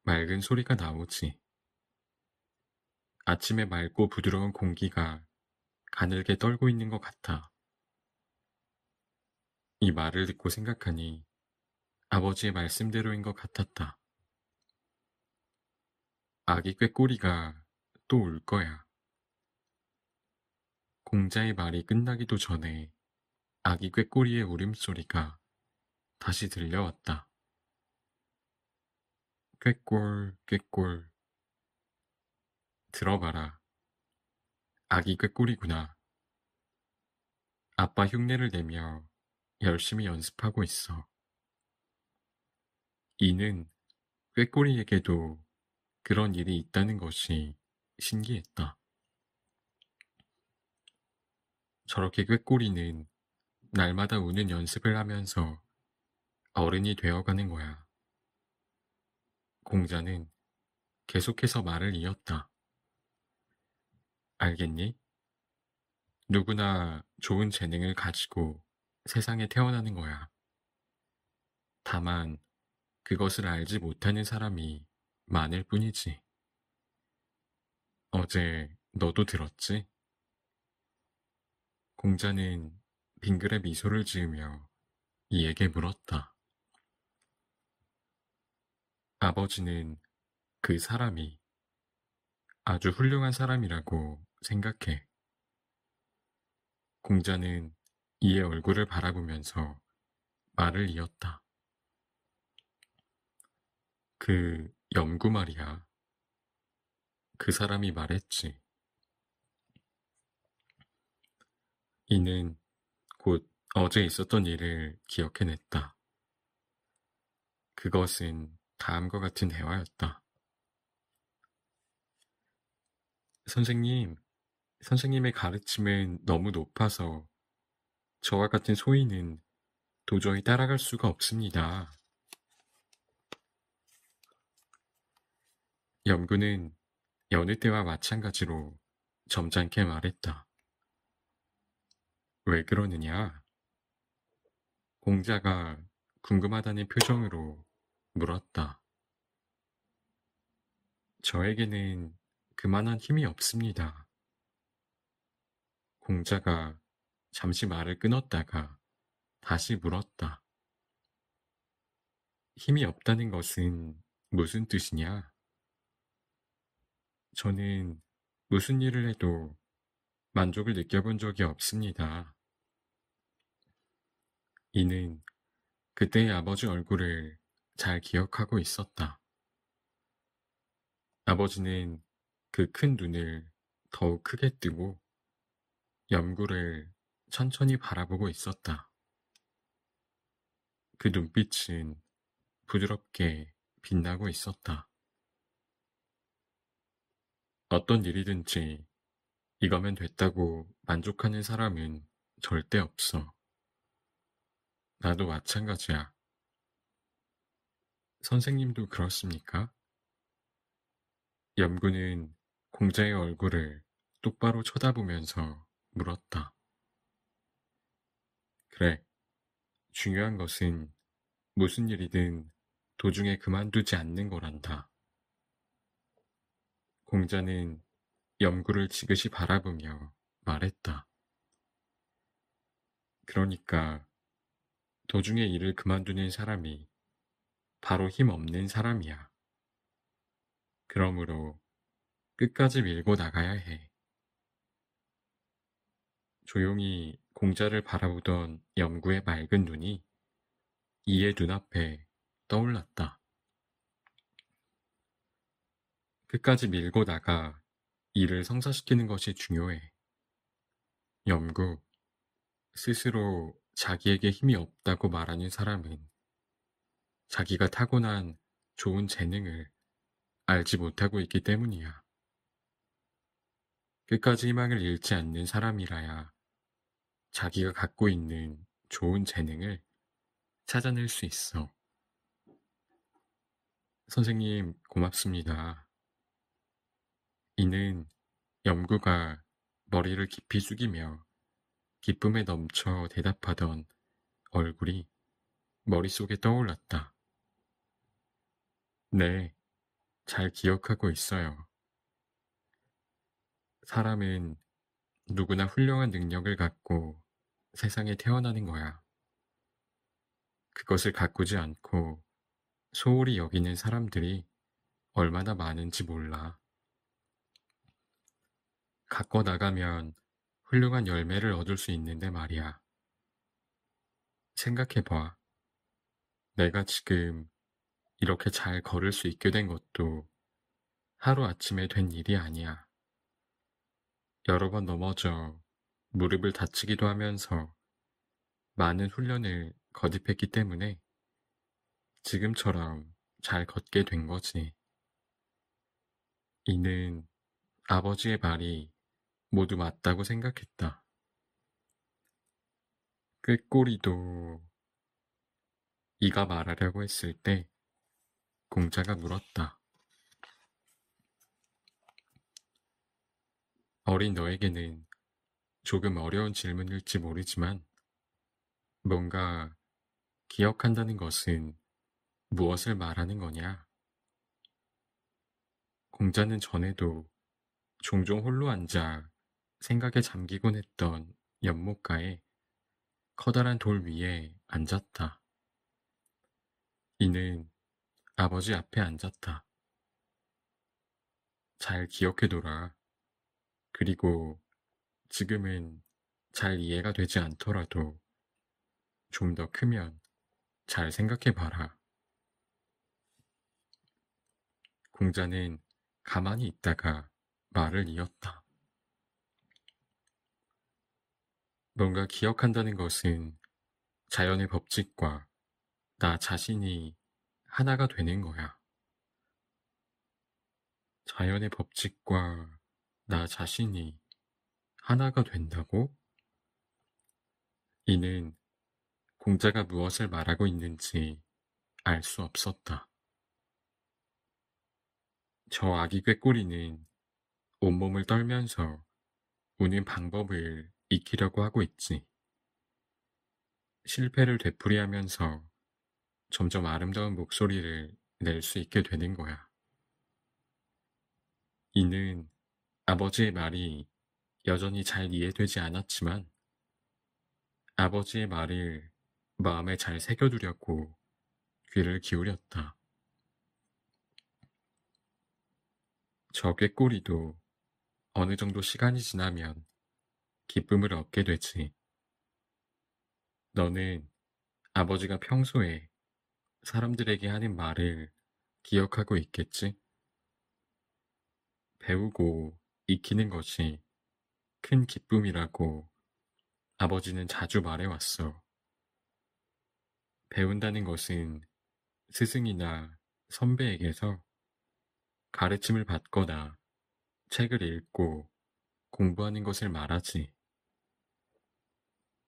[SPEAKER 1] 맑은 소리가 나오지. 아침에 맑고 부드러운 공기가 가늘게 떨고 있는 것 같아. 이 말을 듣고 생각하니 아버지의 말씀대로인 것 같았다. 아기 꾀꼬리가 또 울 거야. 공자의 말이 끝나기도 전에 아기 꾀꼬리의 울음소리가 다시 들려왔다. 꾀꼴, 꾀꼴. 들어봐라. 아기 꾀꼬리구나. 아빠 흉내를 내며 열심히 연습하고 있어. 이는 꾀꼬리에게도 그런 일이 있다는 것이 신기했다. 저렇게 꾀꼬리는 날마다 우는 연습을 하면서 어른이 되어가는 거야. 공자는 계속해서 말을 이었다. 알겠니? 누구나 좋은 재능을 가지고 세상에 태어나는 거야. 다만 그것을 알지 못하는 사람이 많을 뿐이지. 어제 너도 들었지? 공자는 빙그레 미소를 지으며 이에게 물었다. 아버지는 그 사람이 아주 훌륭한 사람이라고 생각해. 공자는 이의 얼굴을 바라보면서 말을 이었다. 그 염구 말이야. 그 사람이 말했지. 이는 곧 어제 있었던 일을 기억해냈다. 그것은 다음과 같은 대화였다. 선생님, 선생님의 가르침은 너무 높아서 저와 같은 소인은 도저히 따라갈 수가 없습니다. 염구는 여느 때와 마찬가지로 점잖게 말했다. 왜 그러느냐? 공자가 궁금하다는 표정으로 물었다. 저에게는 그만한 힘이 없습니다. 공자가 잠시 말을 끊었다가 다시 물었다. 힘이 없다는 것은 무슨 뜻이냐? 저는 무슨 일을 해도 만족을 느껴본 적이 없습니다. 이는 그때의 아버지 얼굴을 잘 기억하고 있었다. 아버지는 그 큰 눈을 더욱 크게 뜨고 염구를 천천히 바라보고 있었다. 그 눈빛은 부드럽게 빛나고 있었다. 어떤 일이든지 이거면 됐다고 만족하는 사람은 절대 없어. 나도 마찬가지야. 선생님도 그렇습니까? 염구는 공자의 얼굴을 똑바로 쳐다보면서 물었다. 그래, 중요한 것은 무슨 일이든 도중에 그만두지 않는 거란다. 공자는 염구를 지그시 바라보며 말했다. 그러니까 도중에 일을 그만두는 사람이 바로 힘없는 사람이야. 그러므로 끝까지 밀고 나가야 해. 조용히 공자를 바라보던 염구의 맑은 눈이 이의 눈앞에 떠올랐다. 끝까지 밀고 나가 일을 성사시키는 것이 중요해. 염구, 스스로 자기에게 힘이 없다고 말하는 사람은 자기가 타고난 좋은 재능을 알지 못하고 있기 때문이야. 끝까지 희망을 잃지 않는 사람이라야 자기가 갖고 있는 좋은 재능을 찾아낼 수 있어. 선생님, 고맙습니다. 이는 염구가 머리를 깊이 숙이며 기쁨에 넘쳐 대답하던 얼굴이 머릿속에 떠올랐다. 네, 잘 기억하고 있어요. 사람은 누구나 훌륭한 능력을 갖고 세상에 태어나는 거야. 그것을 가꾸지 않고 소홀히 여기는 사람들이 얼마나 많은지 몰라. 갖고 나가면 훌륭한 열매를 얻을 수 있는데 말이야. 생각해봐. 내가 지금 이렇게 잘 걸을 수 있게 된 것도 하루아침에 된 일이 아니야. 여러 번 넘어져 무릎을 다치기도 하면서 많은 훈련을 거듭했기 때문에 지금처럼 잘 걷게 된 거지. 이는 아버지의 말이 모두 맞다고 생각했다. 꾀꼬리도 이가 말하려고 했을 때 공자가 물었다. 어린 너에게는 조금 어려운 질문일지 모르지만 뭔가 기억한다는 것은 무엇을 말하는 거냐? 공자는 전에도 종종 홀로 앉아 생각에 잠기곤 했던 연못가에 커다란 돌 위에 앉았다. 이는 아버지 앞에 앉았다. 잘 기억해둬라. 그리고 지금은 잘 이해가 되지 않더라도 좀 더 크면 잘 생각해 봐라. 공자는 가만히 있다가 말을 이었다. 뭔가 기억한다는 것은 자연의 법칙과 나 자신이 하나가 되는 거야. 자연의 법칙과 나 자신이 하나가 된다고? 이는 공자가 무엇을 말하고 있는지 알 수 없었다. 저 아기 꾀꼬리는 온몸을 떨면서 우는 방법을 익히려고 하고 있지. 실패를 되풀이하면서 점점 아름다운 목소리를 낼 수 있게 되는 거야. 이는 아버지의 말이 여전히 잘 이해되지 않았지만 아버지의 말을 마음에 잘 새겨두려고 귀를 기울였다. 저 꾀꼬리도 어느 정도 시간이 지나면 기쁨을 얻게 되지. 너는 아버지가 평소에 사람들에게 하는 말을 기억하고 있겠지? 배우고 익히는 것이 큰 기쁨이라고 아버지는 자주 말해왔어. 배운다는 것은 스승이나 선배에게서 가르침을 받거나 책을 읽고 공부하는 것을 말하지.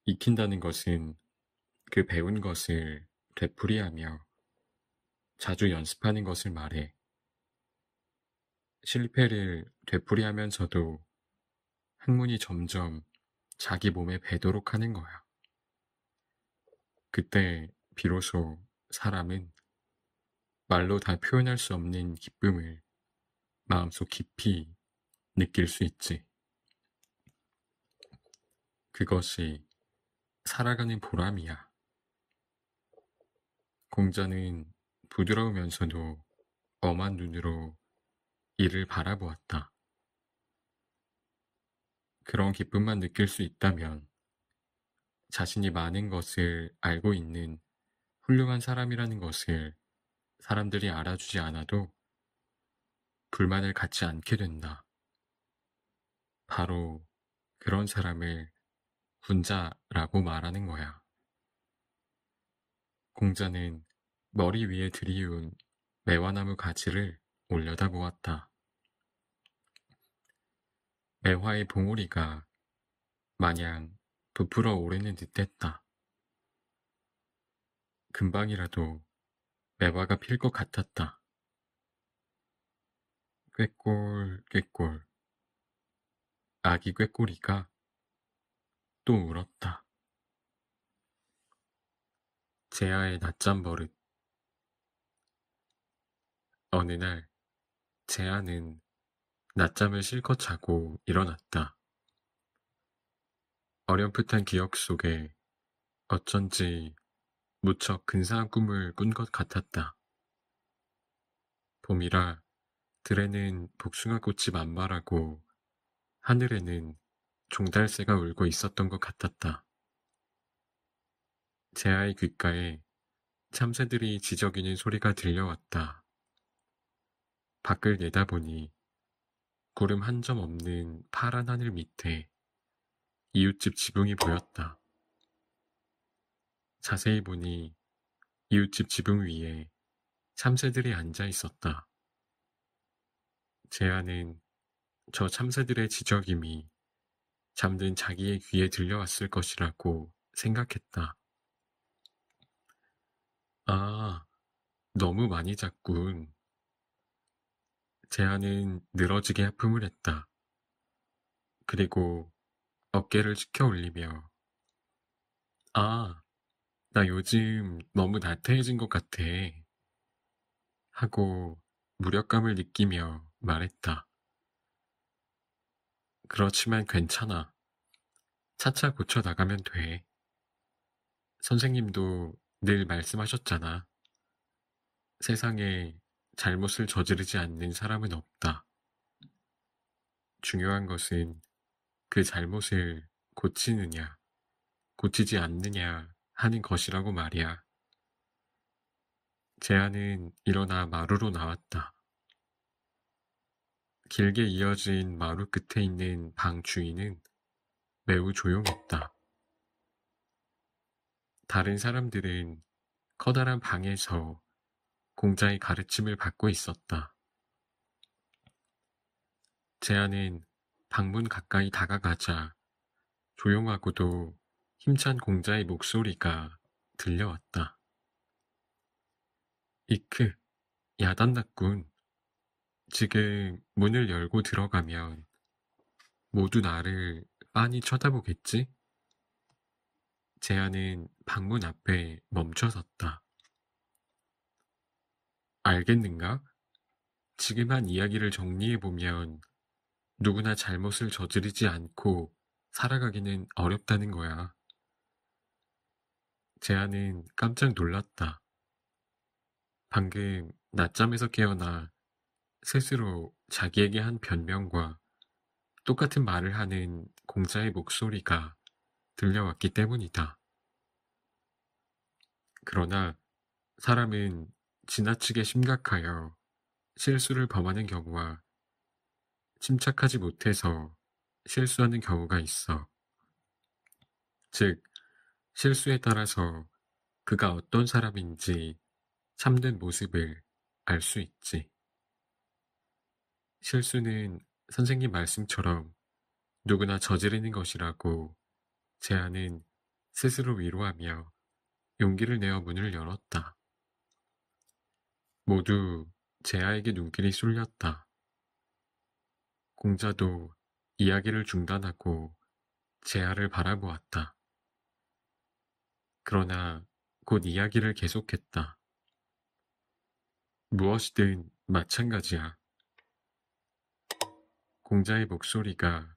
[SPEAKER 1] 익힌다는 것은 그 배운 것을 되풀이하며 자주 연습하는 것을 말해. 실패를 되풀이하면서도 학문이 점점 자기 몸에 배도록 하는 거야. 그때 비로소 사람은 말로 다 표현할 수 없는 기쁨을 마음속 깊이 느낄 수 있지. 그것이 살아가는 보람이야. 공자는 부드러우면서도 엄한 눈으로 이를 바라보았다. 그런 기쁨만 느낄 수 있다면 자신이 많은 것을 알고 있는 훌륭한 사람이라는 것을 사람들이 알아주지 않아도 불만을 갖지 않게 된다. 바로 그런 사람을 군자라고 말하는 거야. 공자는 머리 위에 들이운 매화나무 가지를 올려다보았다. 매화의 봉우리가 마냥 부풀어 오르는 듯했다. 금방이라도 매화가 필 것 같았다. 꾀꼴 꾀꼴 아기 꾀꼬리가 또 울었다. 재아의 낮잠 버릇. 어느 날 재아는 낮잠을 실컷 자고 일어났다. 어렴풋한 기억 속에 어쩐지 무척 근사한 꿈을 꾼 것 같았다. 봄이라 들에는 복숭아꽃이 만발하고 하늘에는 종달새가 울고 있었던 것 같았다. 재아의 귓가에 참새들이 지저귀는 소리가 들려왔다. 밖을 내다보니 구름 한 점 없는 파란 하늘 밑에 이웃집 지붕이 보였다. 자세히 보니 이웃집 지붕 위에 참새들이 앉아 있었다. 재아는 저 참새들의 지저귀이 잠든 자기의 귀에 들려왔을 것이라고 생각했다. 아, 너무 많이 잤군. 재아는 늘어지게 하품을 했다. 그리고 어깨를 치켜 올리며 아, 나 요즘 너무 나태해진 것 같아. 하고 무력감을 느끼며 말했다. 그렇지만 괜찮아. 차차 고쳐 나가면 돼. 선생님도 늘 말씀하셨잖아. 세상에 잘못을 저지르지 않는 사람은 없다. 중요한 것은 그 잘못을 고치느냐, 고치지 않느냐 하는 것이라고 말이야. 재하는 일어나 마루로 나왔다. 길게 이어진 마루 끝에 있는 방 주인은 매우 조용했다. 다른 사람들은 커다란 방에서 공자의 가르침을 받고 있었다. 재하는 방문 가까이 다가가자 조용하고도 힘찬 공자의 목소리가 들려왔다. 이크, 야단났군. 지금 문을 열고 들어가면 모두 나를 빤히 쳐다보겠지? 재하는 방문 앞에 멈춰섰다. 알겠는가? 지금 한 이야기를 정리해보면 누구나 잘못을 저지르지 않고 살아가기는 어렵다는 거야. 재하는 깜짝 놀랐다. 방금 낮잠에서 깨어나 스스로 자기에게 한 변명과 똑같은 말을 하는 공자의 목소리가 들려왔기 때문이다. 그러나 사람은 지나치게 심각하여 실수를 범하는 경우와 침착하지 못해서 실수하는 경우가 있어. 즉, 실수에 따라서 그가 어떤 사람인지 참된 모습을 알 수 있지. 실수는 선생님 말씀처럼 누구나 저지르는 것이라고 재하는 스스로 위로하며 용기를 내어 문을 열었다. 모두 재하에게 눈길이 쏠렸다. 공자도 이야기를 중단하고 재하를 바라보았다. 그러나 곧 이야기를 계속했다. 무엇이든 마찬가지야. 공자의 목소리가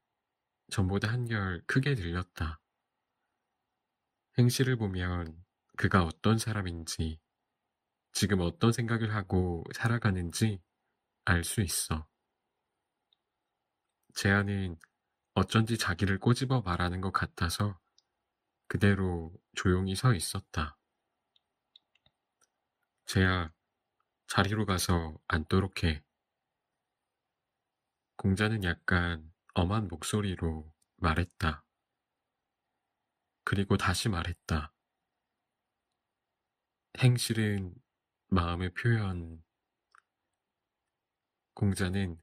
[SPEAKER 1] 전보다 한결 크게 들렸다. 행실을 보면 그가 어떤 사람인지, 지금 어떤 생각을 하고 살아가는지 알 수 있어. 재하는 어쩐지 자기를 꼬집어 말하는 것 같아서 그대로 조용히 서 있었다. 재하, 자리로 가서 앉도록 해. 공자는 약간 엄한 목소리로 말했다. 그리고 다시 말했다. 행실은 마음의 표현. 공자는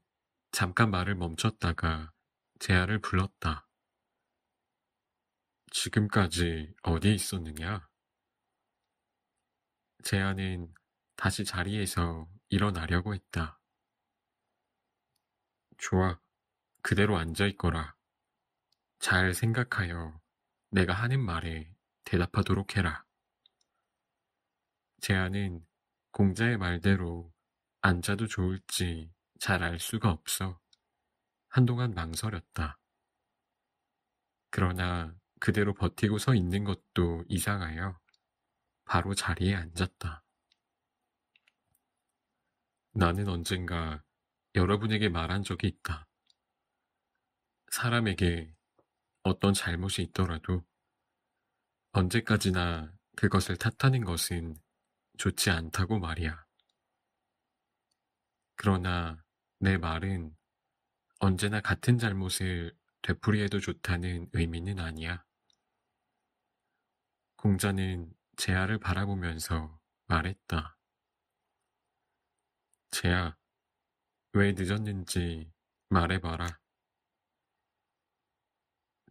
[SPEAKER 1] 잠깐 말을 멈췄다가 재하를 불렀다. 지금까지 어디 있었느냐? 재하는 다시 자리에서 일어나려고 했다. 좋아, 그대로 앉아있거라. 잘 생각하여 내가 하는 말에 대답하도록 해라. 재하는 공자의 말대로 앉아도 좋을지 잘 알 수가 없어 한동안 망설였다. 그러나 그대로 버티고 서 있는 것도 이상하여 바로 자리에 앉았다. 나는 언젠가 여러분에게 말한 적이 있다. 사람에게 어떤 잘못이 있더라도 언제까지나 그것을 탓하는 것은 좋지 않다고 말이야. 그러나 내 말은 언제나 같은 잘못을 되풀이해도 좋다는 의미는 아니야. 공자는 재하를 바라보면서 말했다. 재하, 왜 늦었는지 말해봐라.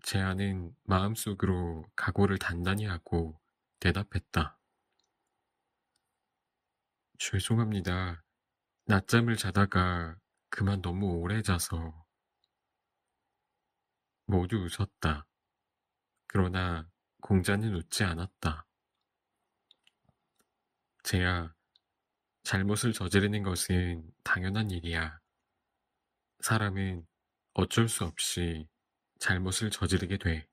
[SPEAKER 1] 재하는 마음속으로 각오를 단단히 하고 대답했다. 죄송합니다. 낮잠을 자다가 그만 너무 오래 자서. 모두 웃었다. 그러나 공자는 웃지 않았다. 재야, 잘못을 저지르는 것은 당연한 일이야. 사람은 어쩔 수 없이 잘못을 저지르게 돼.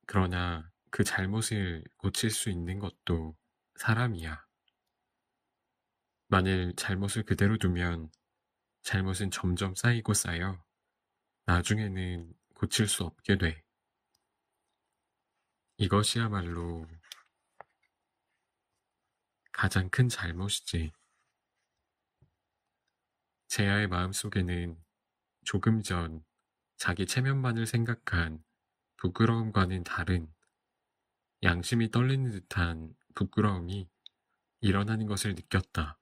[SPEAKER 1] 그러나 그 잘못을 고칠 수 있는 것도 사람이야. 만일 잘못을 그대로 두면 잘못은 점점 쌓이고 쌓여 나중에는 고칠 수 없게 돼. 이것이야말로 가장 큰 잘못이지. 제아의 마음속에는 조금 전 자기 체면만을 생각한 부끄러움과는 다른 양심이 떨리는 듯한 부끄러움이 일어나는 것을 느꼈다.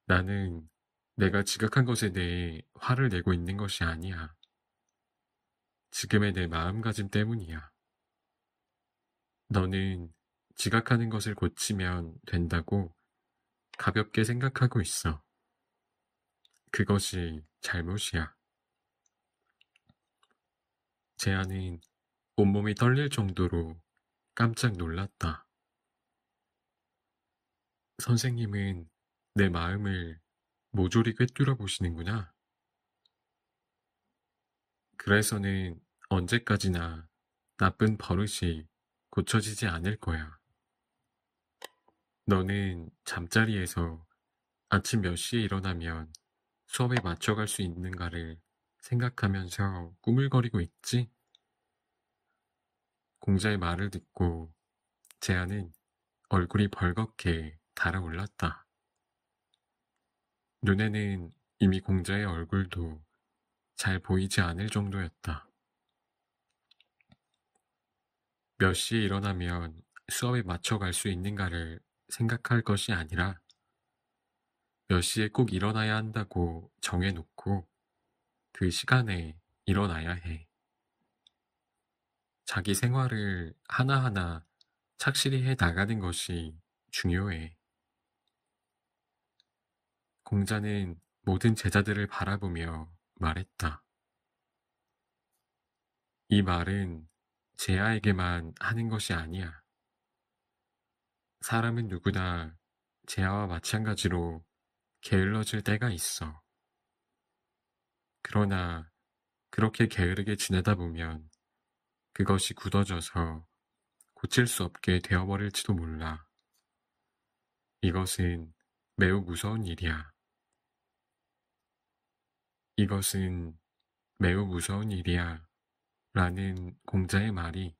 [SPEAKER 1] 나는 내가 지각한 것에 대해 화를 내고 있는 것이 아니야. 지금의 내 마음가짐 때문이야. 너는 지각하는 것을 고치면 된다고 가볍게 생각하고 있어. 그것이 잘못이야. 재아는 온몸이 떨릴 정도로 깜짝 놀랐다. 선생님은 내 마음을 모조리 꿰뚫어 보시는구나. 그래서는 언제까지나 나쁜 버릇이 고쳐지지 않을 거야. 너는 잠자리에서 아침 몇 시에 일어나면 수업에 맞춰갈 수 있는가를 생각하면서 꾸물거리고 있지? 공자의 말을 듣고 재아는 얼굴이 벌겋게 달아올랐다. 눈에는 이미 공자의 얼굴도 잘 보이지 않을 정도였다. 몇 시에 일어나면 수업에 맞춰갈 수 있는가를 생각할 것이 아니라 몇 시에 꼭 일어나야 한다고 정해놓고 그 시간에 일어나야 해. 자기 생활을 하나하나 착실히 해 나가는 것이 중요해. 공자는 모든 제자들을 바라보며 말했다. 이 말은 제아에게만 하는 것이 아니야. 사람은 누구나 제아와 마찬가지로 게을러질 때가 있어. 그러나 그렇게 게으르게 지내다 보면 그것이 굳어져서 고칠 수 없게 되어버릴지도 몰라. 이것은 매우 무서운 일이야. 이것은 매우 무서운 일이야. 라는 공자의 말이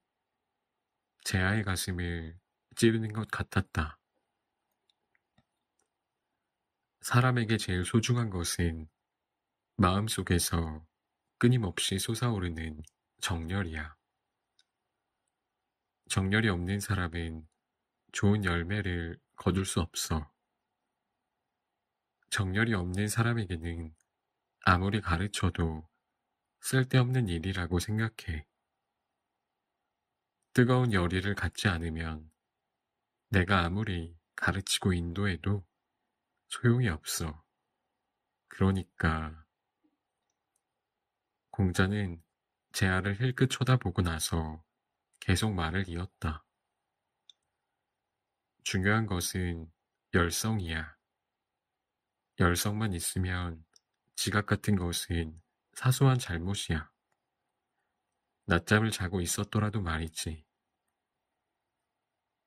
[SPEAKER 1] 제아의 가슴을 찌르는 것 같았다. 사람에게 제일 소중한 것은 마음속에서 끊임없이 솟아오르는 정열이야. 정열이 없는 사람은 좋은 열매를 거둘 수 없어. 정열이 없는 사람에게는 아무리 가르쳐도 쓸데없는 일이라고 생각해. 뜨거운 열의를 갖지 않으면 내가 아무리 가르치고 인도해도 소용이 없어. 그러니까 공자는 재아를 힐끗 쳐다보고 나서 계속 말을 이었다. 중요한 것은 열성이야. 열성만 있으면 지각 같은 것은 사소한 잘못이야. 낮잠을 자고 있었더라도 말이지.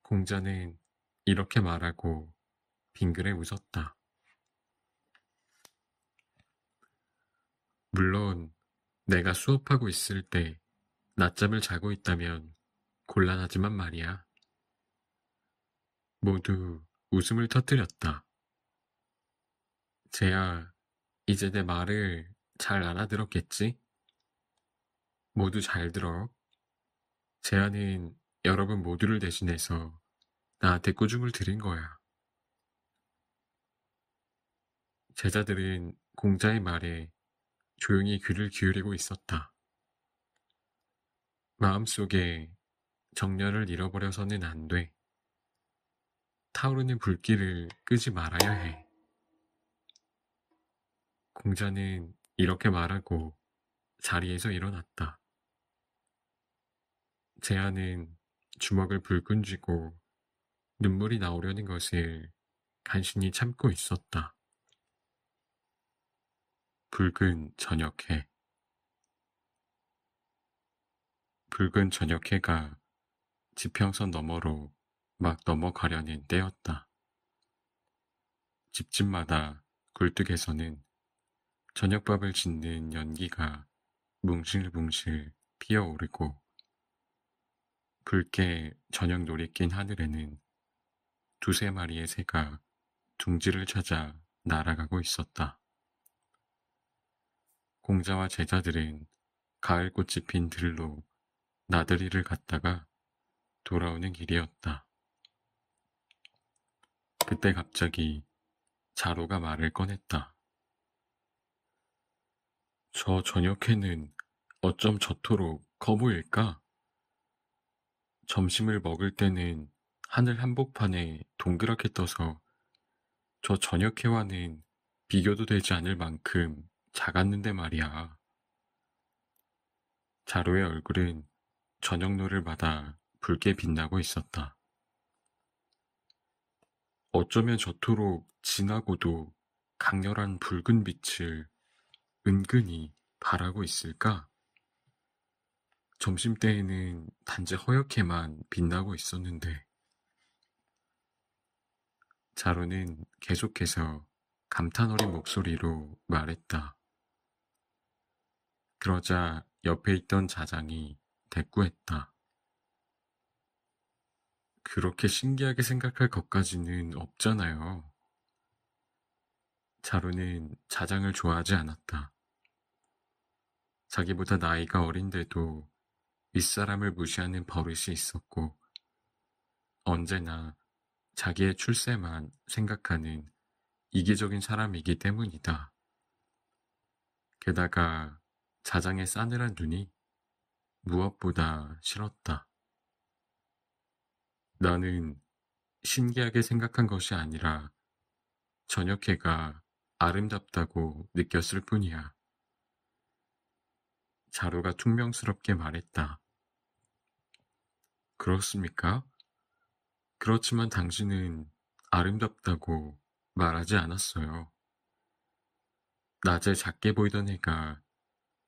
[SPEAKER 1] 공자는 이렇게 말하고 빙그레 웃었다. 물론 내가 수업하고 있을 때 낮잠을 자고 있다면 곤란하지만 말이야. 모두 웃음을 터뜨렸다. 쟤야, 이제 내 말을 잘 알아들었겠지? 모두 잘 들어. 쟤야는 여러분 모두를 대신해서 나한테 꾸중을 들인 거야. 제자들은 공자의 말에 조용히 귀를 기울이고 있었다. 마음속에 정열을 잃어버려서는 안 돼. 타오르는 불길을 끄지 말아야 해. 공자는 이렇게 말하고 자리에서 일어났다. 재아는 주먹을 불끈 쥐고 눈물이 나오려는 것을 간신히 참고 있었다. 붉은 저녁해. 붉은 저녁해가 지평선 너머로 막 넘어가려는 때였다. 집집마다 굴뚝에서는 저녁밥을 짓는 연기가 뭉실뭉실 피어오르고 붉게 저녁 노리 낀 하늘에는 두세 마리의 새가 둥지를 찾아 날아가고 있었다. 공자와 제자들은 가을꽃이 핀 들로 나들이를 갔다가 돌아오는 길이었다. 그때 갑자기 자로가 말을 꺼냈다. 저 저녁에는 어쩜 저토록 커 보일까? 점심을 먹을 때는 하늘 한복판에 동그랗게 떠서 저 저녁해와는 비교도 되지 않을 만큼 작았는데 말이야. 자로의 얼굴은 저녁노를 받아 붉게 빛나고 있었다. 어쩌면 저토록 진하고도 강렬한 붉은 빛을 은근히 발하고 있을까? 점심때에는 단지 허옇게만 빛나고 있었는데. 자로는 계속해서 감탄 어린 목소리로 말했다. 그러자 옆에 있던 자장이 대꾸했다. 그렇게 신기하게 생각할 것까지는 없잖아요. 자로는 자장을 좋아하지 않았다. 자기보다 나이가 어린데도 윗사람을 무시하는 버릇이 있었고, 언제나 자기의 출세만 생각하는 이기적인 사람이기 때문이다. 게다가 자장의 싸늘한 눈이 무엇보다 싫었다. 나는 신기하게 생각한 것이 아니라 저녁해가 아름답다고 느꼈을 뿐이야. 자루가 퉁명스럽게 말했다. 그렇습니까? 그렇지만 당신은 아름답다고 말하지 않았어요. 낮에 작게 보이던 해가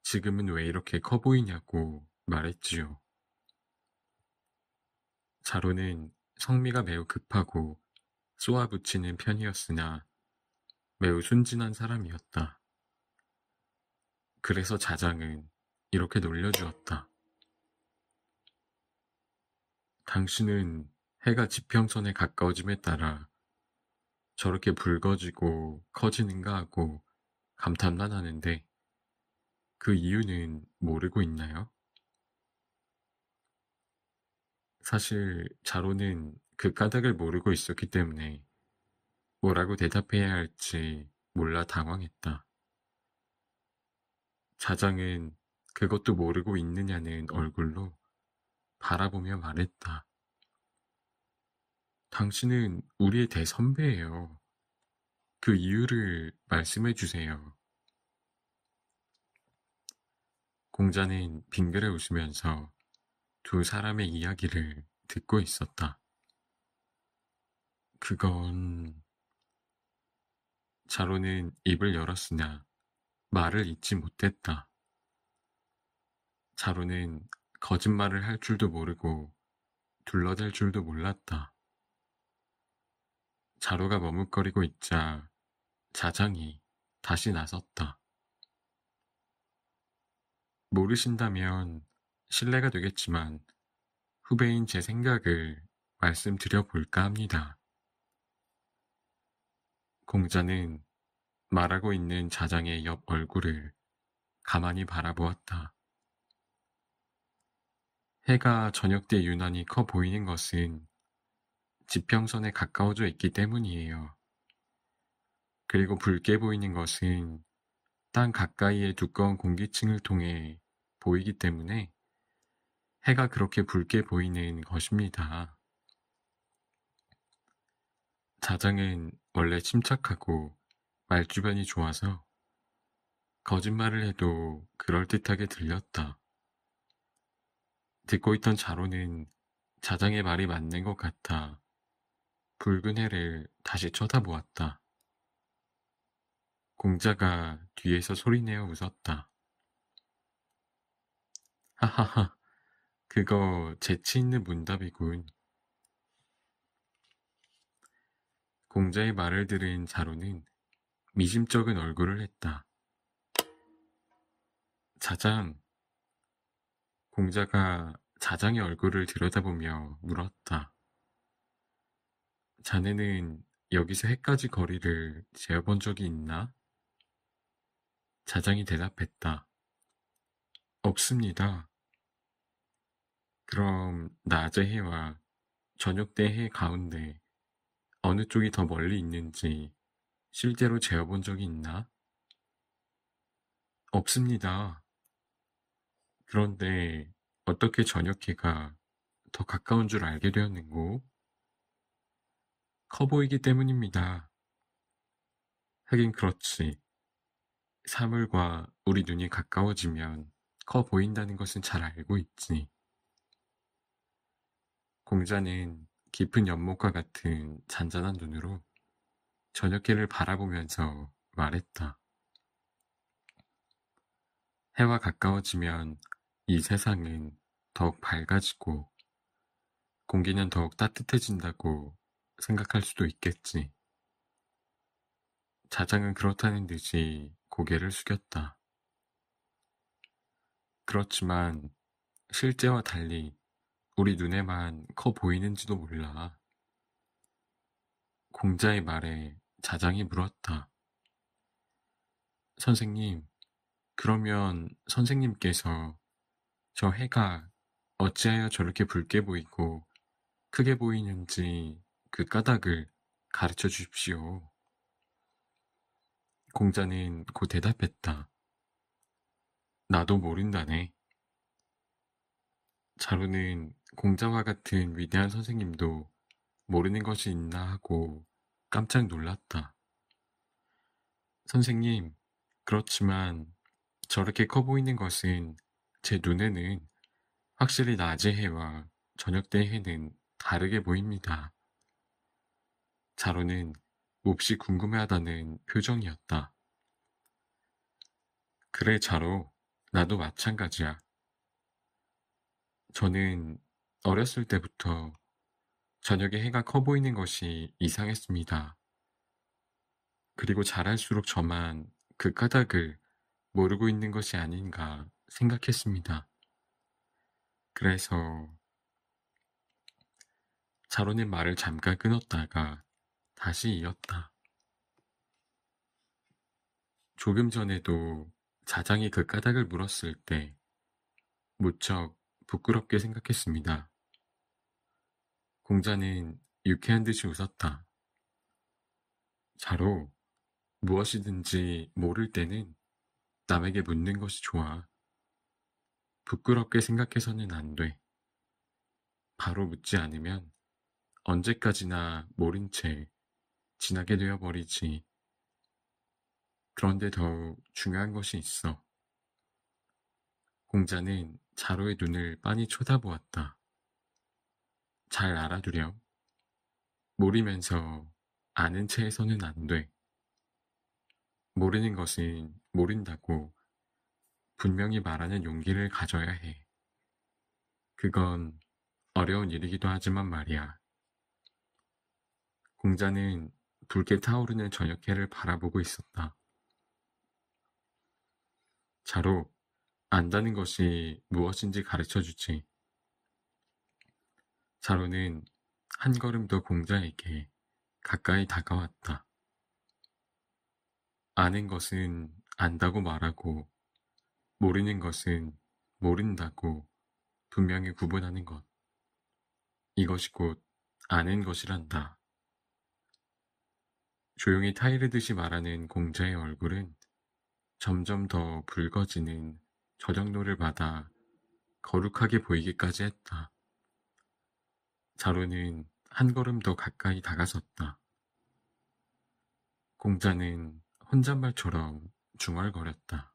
[SPEAKER 1] 지금은 왜 이렇게 커 보이냐고 말했지요. 자루는 성미가 매우 급하고 쏘아붙이는 편이었으나 매우 순진한 사람이었다. 그래서 자장은 이렇게 놀려주었다. 당신은 해가 지평선에 가까워짐에 따라 저렇게 붉어지고 커지는가 하고 감탄만 하는데 그 이유는 모르고 있나요? 사실 자로는 그 까닭을 모르고 있었기 때문에 뭐라고 대답해야 할지 몰라 당황했다. 자장은 그것도 모르고 있느냐는 얼굴로 바라보며 말했다. 당신은 우리의 대선배예요. 그 이유를 말씀해 주세요. 공자는 빙그레 웃으면서 두 사람의 이야기를 듣고 있었다. 그건... 자로는 입을 열었으나 말을 잇지 못했다. 자로는 거짓말을 할 줄도 모르고 둘러댈 줄도 몰랐다. 자로가 머뭇거리고 있자 자장이 다시 나섰다. 모르신다면 실례가 되겠지만 후배인 제 생각을 말씀드려 볼까 합니다. 공자는 말하고 있는 자장의 옆 얼굴을 가만히 바라보았다. 해가 저녁 때 유난히 커 보이는 것은 지평선에 가까워져 있기 때문이에요. 그리고 붉게 보이는 것은 땅 가까이의 두꺼운 공기층을 통해 보이기 때문에 해가 그렇게 붉게 보이는 것입니다. 자장은 원래 침착하고 말주변이 좋아서 거짓말을 해도 그럴듯하게 들렸다. 듣고 있던 자로는 자장의 말이 맞는 것 같아 붉은 해를 다시 쳐다보았다. 공자가 뒤에서 소리내어 웃었다. 하하하, 그거 재치 있는 문답이군. 공자의 말을 들은 자로는 미심쩍은 얼굴을 했다. 자장. 공자가 자장의 얼굴을 들여다보며 물었다. 자네는 여기서 해까지 거리를 재어본 적이 있나? 자장이 대답했다. 없습니다. 그럼 낮의 해와 저녁 때 해 가운데 어느 쪽이 더 멀리 있는지 실제로 재어본 적이 있나? 없습니다. 그런데 어떻게 저녁 해가 더 가까운 줄 알게 되었는고? 커 보이기 때문입니다. 하긴 그렇지. 사물과 우리 눈이 가까워지면 커 보인다는 것은 잘 알고 있지. 공자는 깊은 연못과 같은 잔잔한 눈으로 저녁해를 바라보면서 말했다. 해와 가까워지면 이 세상은 더욱 밝아지고 공기는 더욱 따뜻해진다고 생각할 수도 있겠지. 자장은 그렇다는 듯이 고개를 숙였다. 그렇지만 실제와 달리 우리 눈에만 커 보이는지도 몰라. 공자의 말에 자장이 물었다. 선생님, 그러면 선생님께서 저 해가 어찌하여 저렇게 붉게 보이고 크게 보이는지 그 까닭을 가르쳐 주십시오. 공자는 곧 대답했다. 나도 모른다네. 자루는 공자와 같은 위대한 선생님도 모르는 것이 있나 하고 깜짝 놀랐다. 선생님, 그렇지만 저렇게 커 보이는 것은 제 눈에는 확실히 낮의 해와 저녁 때 해는 다르게 보입니다. 자루는 몹시 궁금해하다는 표정이었다. 그래, 자루. 나도 마찬가지야. 저는 어렸을 때부터 저녁에 해가 커 보이는 것이 이상했습니다. 그리고 자랄수록 저만 그 까닭을 모르고 있는 것이 아닌가 생각했습니다. 그래서 자로는 말을 잠깐 끊었다가 다시 이었다. 조금 전에도 자장이 그 까닭을 물었을 때 무척 부끄럽게 생각했습니다. 공자는 유쾌한 듯이 웃었다. 자로, 무엇이든지 모를 때는 남에게 묻는 것이 좋아. 부끄럽게 생각해서는 안 돼. 바로 묻지 않으면 언제까지나 모른 채 지나게 되어 버리지. 그런데 더욱 중요한 것이 있어. 공자는 자로의 눈을 빤히 쳐다보았다. 잘 알아두렴. 모르면서 아는 채 해서는 안 돼. 모르는 것은 모른다고 분명히 말하는 용기를 가져야 해. 그건 어려운 일이기도 하지만 말이야. 공자는 붉게 타오르는 저녁해를 바라보고 있었다. 자로, 안다는 것이 무엇인지 가르쳐 주지. 자로는 한 걸음 더 공자에게 가까이 다가왔다. 아는 것은 안다고 말하고 모르는 것은 모른다고 분명히 구분하는 것. 이것이 곧 아는 것이란다. 조용히 타이르듯이 말하는 공자의 얼굴은 점점 더 붉어지는 저녁노를 받아 거룩하게 보이기까지 했다. 자루는 한 걸음 더 가까이 다가섰다. 공자는 혼잣말처럼 중얼거렸다.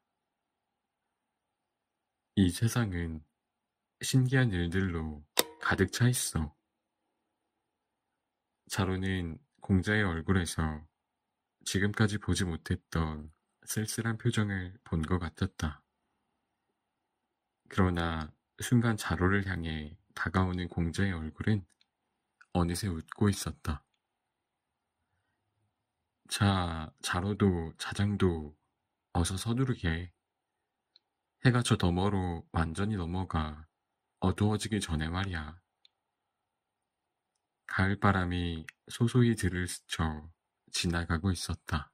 [SPEAKER 1] 이 세상은 신기한 일들로 가득 차 있어. 자루는 공자의 얼굴에서 지금까지 보지 못했던 쓸쓸한 표정을 본 것 같았다. 그러나 순간 자루를 향해 다가오는 공자의 얼굴은 어느새 웃고 있었다. 자, 자루도 자장도 어서 서두르게. 해가 저 너머로 완전히 넘어가 어두워지기 전에 말이야. 가을바람이 소소히 들을 스쳐 지나가고 있었다.